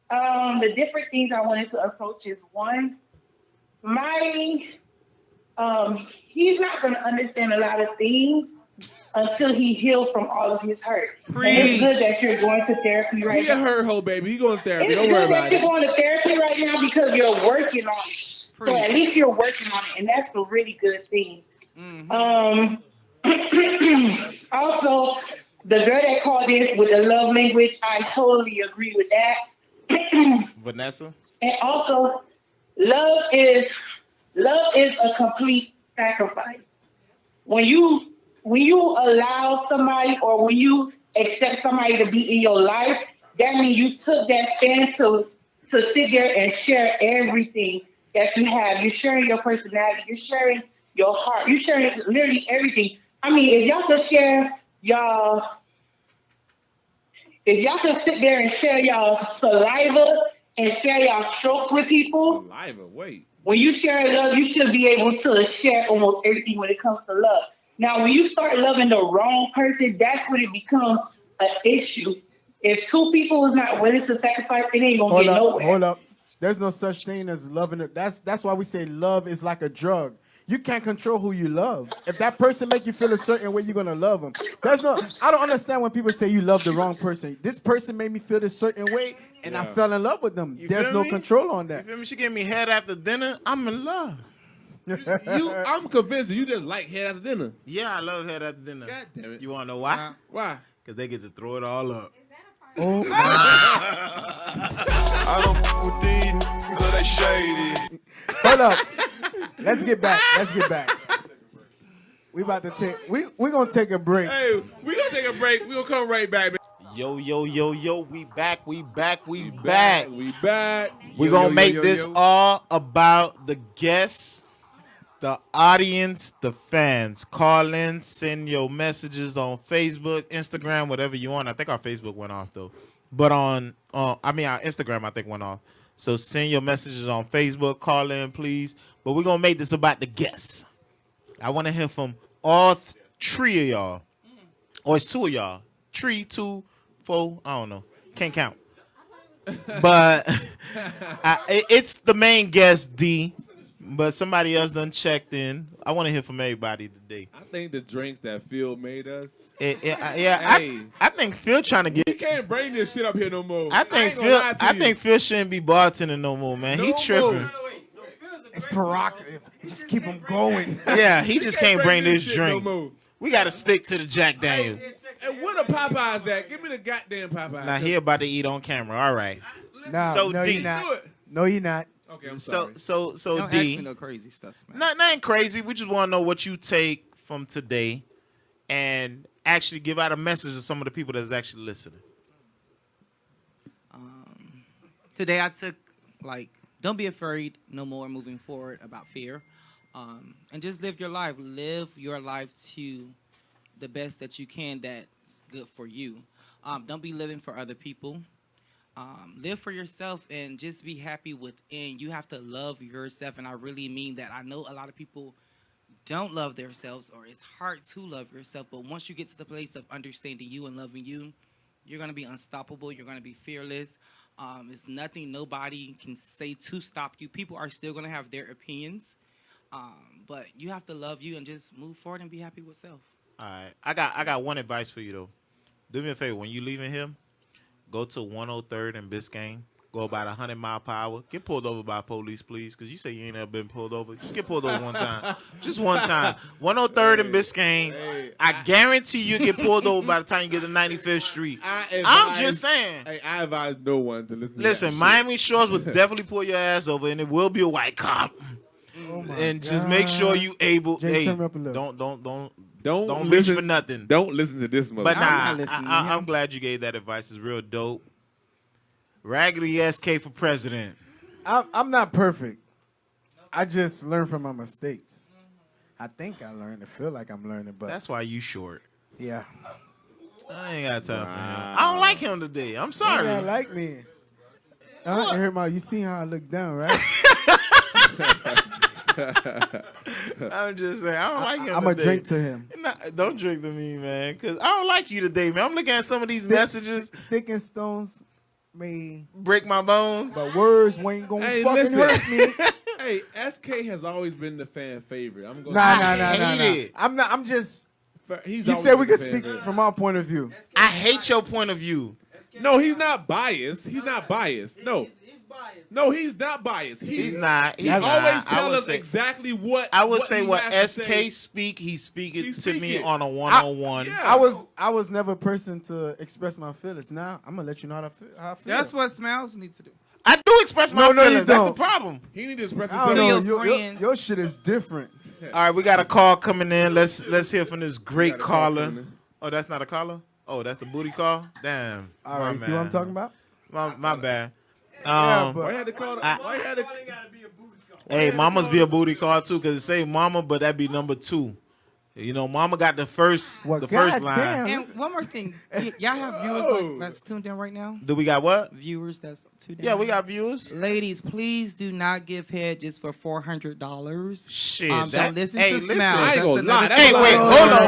The different things I wanted to approach is one, he's not going to understand a lot of things until he heals from all of his hurt. And it's good that you're going to therapy right He a now. hurt hoe, baby. He going to therapy. It's Don't good worry that about you're it. going to therapy right now because you're working on it. So at least you're working on it, and that's a really good thing. Also, the girl that called in with the love language, I totally agree with that. Vanessa? And also, love is a complete sacrifice. When you allow somebody or when you accept somebody to be in your life, that means you took that stand to sit there and share everything that you have. You're sharing your personality. You're sharing your heart. You're sharing literally everything. I mean, if y'all could share if y'all could sit there and share y'all saliva and share y'all strokes with people, Saliva, wait. when you share love, you should be able to share almost everything when it comes to love. Now, when you start loving the wrong person, that's when it becomes an issue. If two people is not willing to sacrifice, it ain't gonna get nowhere. Hold up. There's no such thing as loving it. That's why we say love is like a drug. You can't control who you love. If that person make you feel a certain way, you're gonna love them. I don't understand when people say you love the wrong person. This person made me feel this certain way, and I fell in love with them. There's no control on that. You feel me? She gave me head after dinner. I'm in love. I'm convinced that you just like head after dinner. Yeah, I love head after dinner. God damn it. You wanna know why? Why? Because they get to throw it all up. Oh. I don't fuck with these because they shady. Hold up. Let's get back. We about to take. We gonna take a break. Hey, we gonna take a break. We gonna come right back. Yo. We back. We Gonna make this all about the guests, the audience, the fans. Call in, send your messages on Facebook, Instagram, whatever you want. I think our Facebook went off though, but our Instagram I think went off. So send your messages on Facebook. Call in, please. But we're gonna make this about the guests. I want to hear from all three of y'all, or it's two of y'all. 3, 2, 4. I don't know. Can't count. But it's the main guest, D. But somebody else done checked in. I want to hear from everybody today. I think the drinks that Phil made us. I think Phil trying to get. You can't bring this shit up here no more. I think Phil shouldn't be bartending no more, man. He tripping. It's prerogative. Just keep them going. Yeah, he just can't bring this drink. No we got to stick to the Jack Daniels. And where the Popeyes at? Give me the goddamn Popeyes. Now he about to eat on camera. All right. No, D. you're not. No, you're not. Okay, I'm sorry. So Don't D. ask me no crazy stuff, man. Nothing crazy. We just want to know what you take from today, and actually give out a message to some of the people that's actually listening. Today I took don't be afraid no more moving forward about fear, and just live your life. Live your life to the best that you can. That's good for you. Don't be living for other people. Live for yourself and just be happy within. You have to love yourself, and I really mean that. I know a lot of people don't love themselves, or it's hard to love yourself, but once you get to the place of understanding you and loving you, you're going to be unstoppable. You're going to be fearless. It's nothing nobody can say to stop you. People are still going to have their opinions, but you have to love you and just move forward and be happy with self. All right. I got one advice for you, though. Do me a favor. When you leaving here, go to 103rd and Biscayne. Go about 100 miles per hour. Get pulled over by police, please, because you say you ain't ever been pulled over. Just get pulled over one time. Just one time. 103rd and Biscayne. I guarantee you get pulled over by the time you get to 95th Street. I'm just saying. Hey, I advise no one to listen. Listen, Miami Shores will definitely pull your ass over, and it will be a white cop. And just make sure you able. Jay, hey, turn me up a little. don't reach for nothing. Don't listen to this motherfucker. But I'm glad you gave that advice. It's real dope. Raggedy SK for president. I'm not perfect. I just learn from my mistakes. I think I learned. I feel like I'm learning, but that's why you short. Yeah. I ain't got time for him. I don't like him today. I'm sorry. You don't like me. You seen how I look down, right? I'm just saying, I don't like him. I'm going to drink to him. Don't drink to me, man, because I don't like you today, man. I'm looking at some of these messages. Stick and stones may break my bones, but words ain't going to fucking hurt me. Hey, SK has always been the fan favorite. I'm going Nah. I'm just. You said we could speak from our point of view. I hate your point of view. No, he's not biased. He's not biased. No. No, he's not biased. He's not. He always tells us exactly what. I would say what SK speak. He's speaking to me on a one-on-one. I was never a person to express my feelings. Now I'm gonna let you know how I feel. That's what Smiles needs to do. I do express my feelings. That's the problem. He need to express himself. Your shit is different. All right, we got a call coming in. Let's hear from this great caller. Oh, that's not a caller? Oh, that's the booty call? Damn. All right, see what I'm talking about? My bad. Yeah, Why but you had to call it? Why you had to? Hey, mamas be a booty call too, cause it say mama, but that be number 2. You know, mama got the first line. And one more thing, y'all have viewers that's tuned in right now? Do we got what? Viewers that's tuned in. Yeah, we got viewers. Ladies, please do not give head just for $400. Shit. Don't listen hey, to listen. Smash. I ain't gonna lie. Hey, wait, hold on.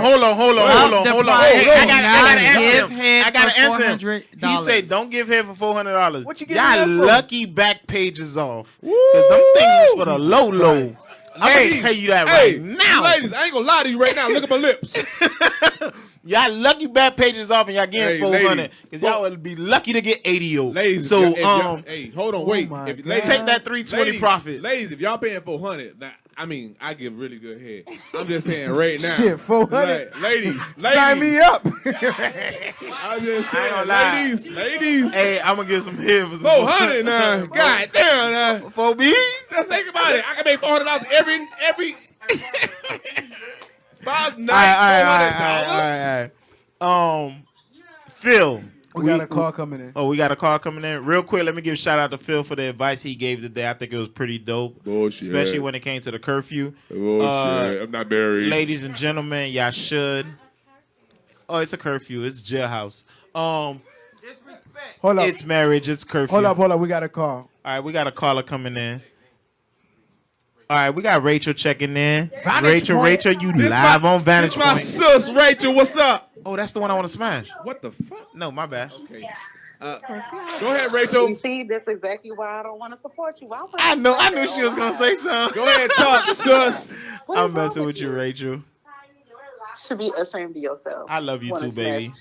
Hey, I gotta answer him. He said, "Don't give head for $400." What you give Y'all head for? lucky back pages off, cause them things is for the low. I'm gonna tell you that right now. Ladies, I ain't gonna lie to you right now. Look at my lips. Y'all lucky back pages off and y'all getting Hey, 400 ladies. because y'all would be lucky to get 80. Ladies, So if y'all- hey, hold on, wait. my If, God. take that 320 profit. Ladies, if y'all paying 400, now, I mean, I give really good head. I'm just saying right now. Shit, 400. Ladies, sign me up. I'm just I ain't saying, gonna lie. ladies. Hey, I'm gonna give some head for some 400 now. God damn now. 4 B's. Just think about it. I can make $400 every 5 nights. All right. Phil. We got a call coming in. Oh, we got a call coming in. Real quick, let me give a shout out to Phil for the advice he gave today. I think it was pretty dope. Bullshit. Especially when it came to the curfew. Bullshit. I'm not married. Ladies and gentlemen, y'all should. Oh, it's a curfew. It's jailhouse. Disrespect. Hold up. It's marriage. It's curfew. Hold up. We got a call. All right, we got a caller coming in. All right, we got Rachel checking in. Rachel, you live on Vantage This my Point. sis, Rachel. What's up? Oh, that's the one I want to smash. What the fuck? No, my bad. Okay. Go ahead, Rachel. You see, that's exactly why I don't want to support you. I knew she was gonna say something. Go ahead, talk, sis. I'm messing with you, Rachel. Should be ashamed of yourself. I love you too, baby.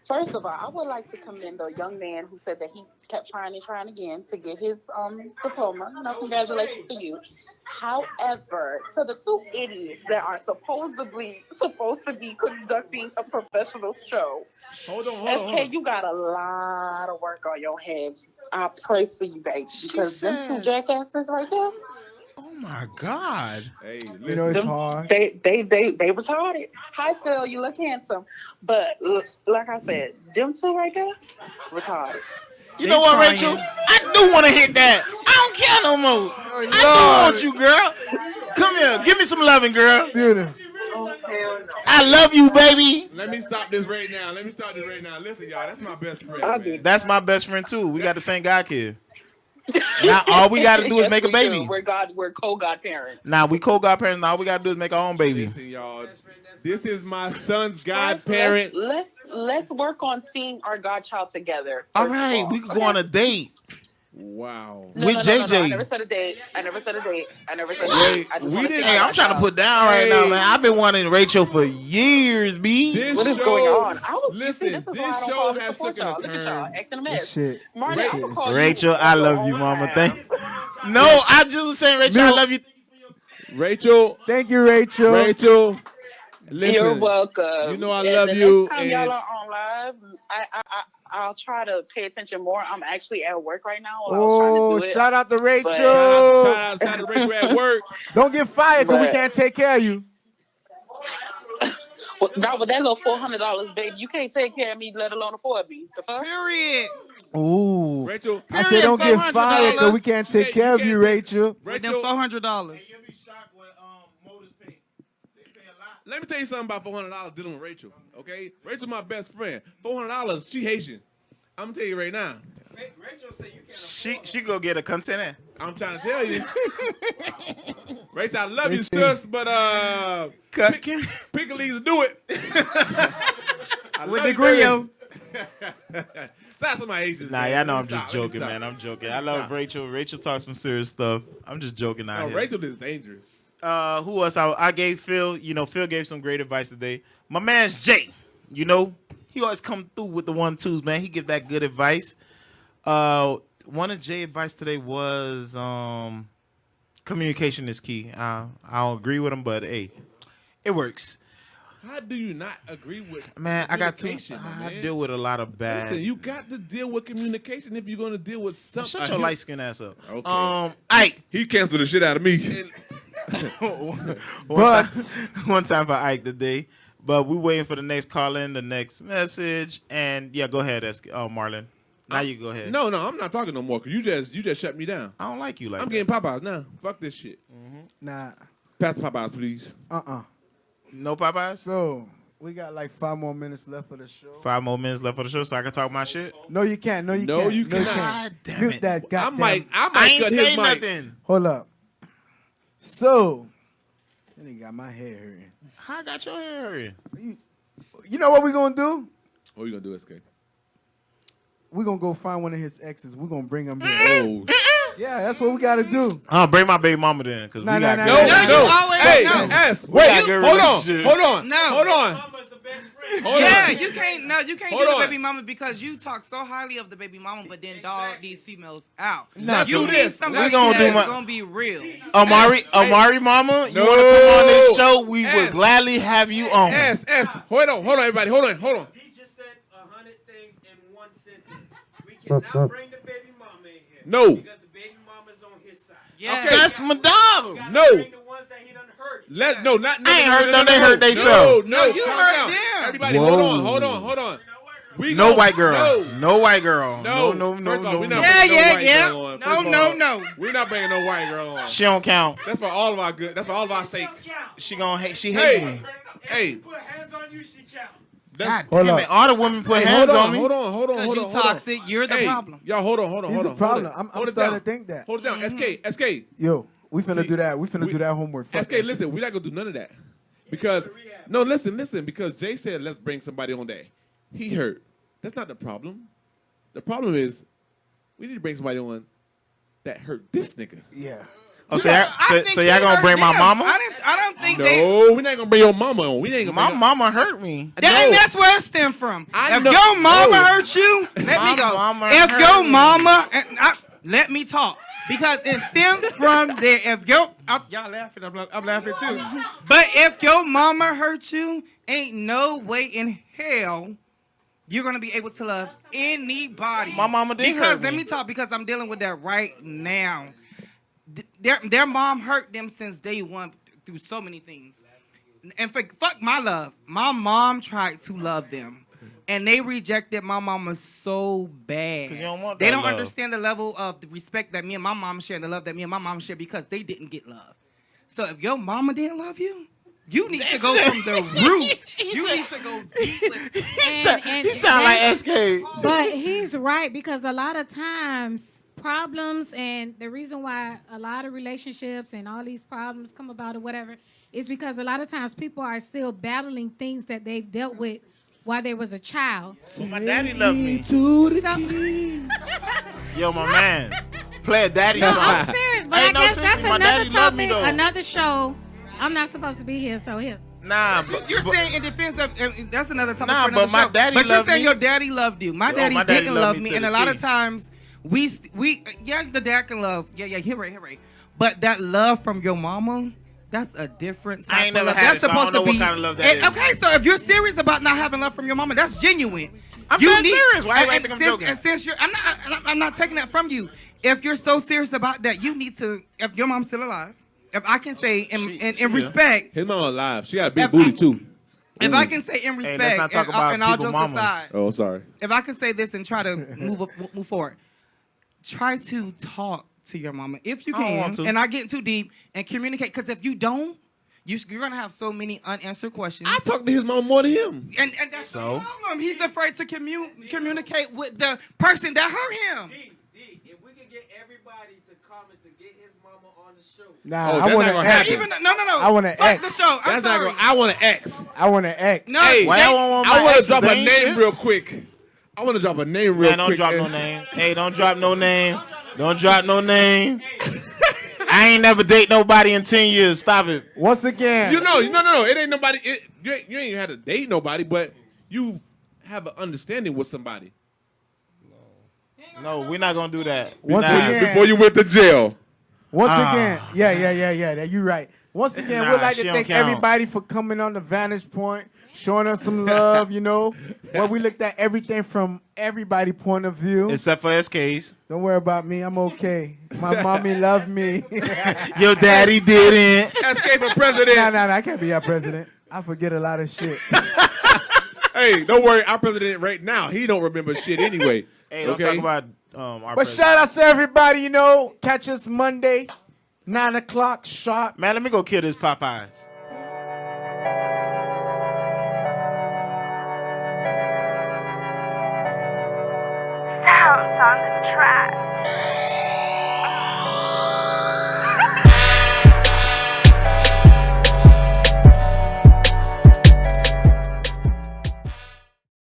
First of all, I would like to commend the young man who said that he kept trying again to get his diploma. Congratulations to you. However, to the 2 idiots that are supposed to be conducting a professional show, Hold on. SK, you got a lot of work on your hands. I pray for you, baby, because them 2 jackasses right there. Oh my God. Hey, You know it's hard. They retarded. Hi, Phil, you look handsome, but like I said, them 2 right there, retarded. You know what, Rachel? I do want to hit that. I don't care no more. I do want you, girl. Come here. Give me some loving, girl. Beautiful. I love you, baby. Let me stop this right now. Listen, y'all, that's my best friend. Man. That's my best friend, too. We got the same God kid. Now, all we got to do is make a baby. We're co-godparents. Now, we co-godparents. Now, all we got to do is make our own baby. Listen, y'all. This is my son's godparent. Let's work on seeing our godchild together. All right. We could go on a date. Wow. With JJ. No, I never said a date. I never said a date. Wait, we didn't. Hey, I'm trying to put down right now, man. I've been wanting Rachel for years, B. What is going on? Listen, this show has taken a turn. Look at y'all acting a mess. Shit. Marty, I'm gonna call Rachel, you. I love you, mama. No, I just was saying, Rachel, I love you. Rachel. Thank you, Rachel. Rachel. Listen, You're welcome. You know I And love the you. Next time y'all are on live, I'll try to pay attention more. I'm actually at work right now. While I was trying to do it, shout out to Rachel. Shout out to Rachel at work. Don't get fired because we can't take care of you. Well, not with that little $400, baby. You can't take care of me, let alone afford me. The fuck? Period. Ooh. Rachel. I said don't get fired because we can't take care of you, Rachel. Rachel. $400. Let me tell you something about $400 dealing with Rachel. Okay, Rachel, my best friend. $400. She Haitian. I'm gonna tell you right now. Rachel said you can't. She go get a container. I'm trying to tell you. Rachel, I love you, sis, but Pickleys will do it. With the grill. Shout out to my Haitians. Nah, man. y'all know Let I'm me just stop. joking, man. I'm joking. I love Rachel. Rachel talks some serious stuff. I'm just joking out here. Rachel is dangerous. Who else? I gave Phil. You know, Phil gave some great advice today. My man's Jay. You know, he always come through with the 1-2s, man. He give that good advice. One of Jay's advice today was communication is key. I don't agree with him, but hey, it works. How do you not agree with Man, I got to. communication, I deal with a lot of bad. Listen, you got to deal with communication if you're going to deal with something. Shut your light skin ass up. Okay. Ike. He canceled the shit out of me. One time for Ike today. But we waiting for the next call in, the next message, and yeah, go ahead, Marlon. Now you go ahead. No, I'm not talking no more. Cause you just shut me down. I don't like you like I'm that. getting Popeyes now. Fuck this shit. Nah. Pass the Popeyes, please. No Popeyes? So we got like 5 more minutes left for the show. 5 more minutes left for the show, so I can talk my shit. No, you can't. No, you No, can't. you cannot. God damn Mute it. that I goddamn. might I ain't cut say his mic. nothing. Hold up. So, that nigga got my hair hurting. How I got your hair hurting? You know what we gonna do? What you gonna do, SK? We gonna go find one of his exes. We gonna bring him here. Oh. Yeah, that's what we gotta do. Bring my baby mama then, cause Nah, we nah, got nah, good. nah. No. always Hey, know. S. got Wait. good Hold relationship. on. No. Hold on. Yeah, you can't. No, you can't Hold do the on. baby mama because you talk so highly of the baby mama, but then dog these females out. Let's you do need this. somebody We gonna do that's my- gonna be real. Amari mama, you No. want to come on this show? We would S. gladly have you on. S. Hold on, everybody. Hold on. He just said 100 things in one sentence. We cannot bring the baby mama in here. No. Because the baby mama's on his side. Yeah. Okay. That's my dog. Gotta No. bring the ones that he done hurt. I ain't hurt them, they hurt they self. No, you calm hurt down. them. Everybody, Whoa. hold on. We No gon- white girl. No. No white girl. No. No. First of all, we're not Yeah, bringing no yeah, white yeah. girl on. No, First of no, all, no. We're not bringing no white girl on. She don't count. That's for all of our good. That's for all of our sake. She gonna hate. She hates Hey, me. hey. Put hands on you, she count. God Hold damn up. it! All the women put Hey, hands hold on on, me. hold on. Because you toxic, you're the Hey, problem. y'all, hold on. He's the problem. I'm Hold it starting down. to think that. Hold it down. SK. Yo, we finna See, do that. We finna do that homework. Fuck SK, that listen, we're not gonna do none of that. Because no, listen, because Jay said let's bring somebody on that. He hurt. That's not the problem. The problem is we need to bring somebody on that hurt this nigga. shit. Yeah. Oh, so think y'all he gonna hurt bring my them. mama? I don't think they. No, we're not gonna bring your mama on. We ain't gonna My bring mama hurt me. And that's where it stemmed from. I If know- your mama no. hurt you, let My me go. mama If hurt your me. mama, let me talk. Because it stems from there. If your, y'all laughing, I'm laughing too. But if your mama hurt you, ain't no way in hell you're gonna be able to love anybody. My mama did Because hurt let me. me talk. Because I'm dealing with that right now. Their mom hurt them since day one through so many things. And fuck my love. My mom tried to love them. And they rejected my mama so bad. 'Cause you don't want they that don't love. understand the level of the respect that me and my mom share and the love that me and my mom share because they didn't get love. So if your mama didn't love you, you need to go from the root. You need to go deep. And He sound like SK. But he's right because a lot of times problems and the reason why a lot of relationships and all these problems come about or whatever is because a lot of times people are still battling things that they've dealt with while they was a child. So my daddy loved me. So, Yo, my man. Play a daddy no, song. I'm serious, but Hey, I no, guess seriously, that's my another daddy loved me, topic, though. another show. I'm not supposed to be here, so here. Nah, You're saying in defense of that's another topic. Nah, for another but my show. daddy But you're loved saying me. your daddy loved you. My daddy my daddy didn't loved love me me, to and the a lot T. of times we the dad can love. Yeah, here right. But that love from your mama, that's a different. I ain't type of never love. had That's it, so I supposed don't know to what be. kind of love that is. Okay, so if you're serious about not having love from your mama, that's genuine. I'm dead serious. Why you and think I'm since- joking? And since I'm not taking that from you. If you're so serious about that, you need to. If your mom's still alive, if I can say in respect, His mama alive. She got a big If booty I- too. if I can say in respect, let's not talk about and all people jokes mamas. aside, Oh, sorry. if I can say this and try to move forward, try to talk to your mama if you I don't want can, to. and not getting too deep, and communicate. Because if you don't, you're gonna have so many unanswered questions. I talk to his mama more than him. And that's So? the problem. He's afraid to communicate with the person that hurt him. D, if we could get everybody to comment to get his mama on the show. Nah, Oh, I that's want not to gonna X. happen. Even no. I want to Fuck X. the show. I'm That's not sorry. gonna. I want to X. I want to X. No, Hey, Why y'all want I my want to exes? drop a They ain't name shit. real quick. I want to drop a name real Man, don't quick. drop no name. Hey, don't drop no name. Don't drop no name. I ain't never date nobody in 10 years. Stop it. Once again, No. It ain't nobody. You ain't even had to date nobody, but you have an understanding with somebody. No, we're not gonna do that. We Once not. again- Before you went to jail. once Ah. again, yeah. That you right. Once again, Nah, we'd like she to don't thank count. everybody for coming on the Vantage Point, showing us some love. Where we looked at everything from everybody's point of view. Except for SK's. Don't worry about me. I'm okay. My mommy loved me. Your daddy didn't. Escape for president. No, I can't be our president. I forget a lot of shit. Hey, don't worry. Our president right now, he don't remember shit anyway. Hey, don't talk about our But president. shout out to everybody, you know. Catch us Monday, 9 o'clock sharp. Man, let me go kill this Popeyes. Sounds on the track.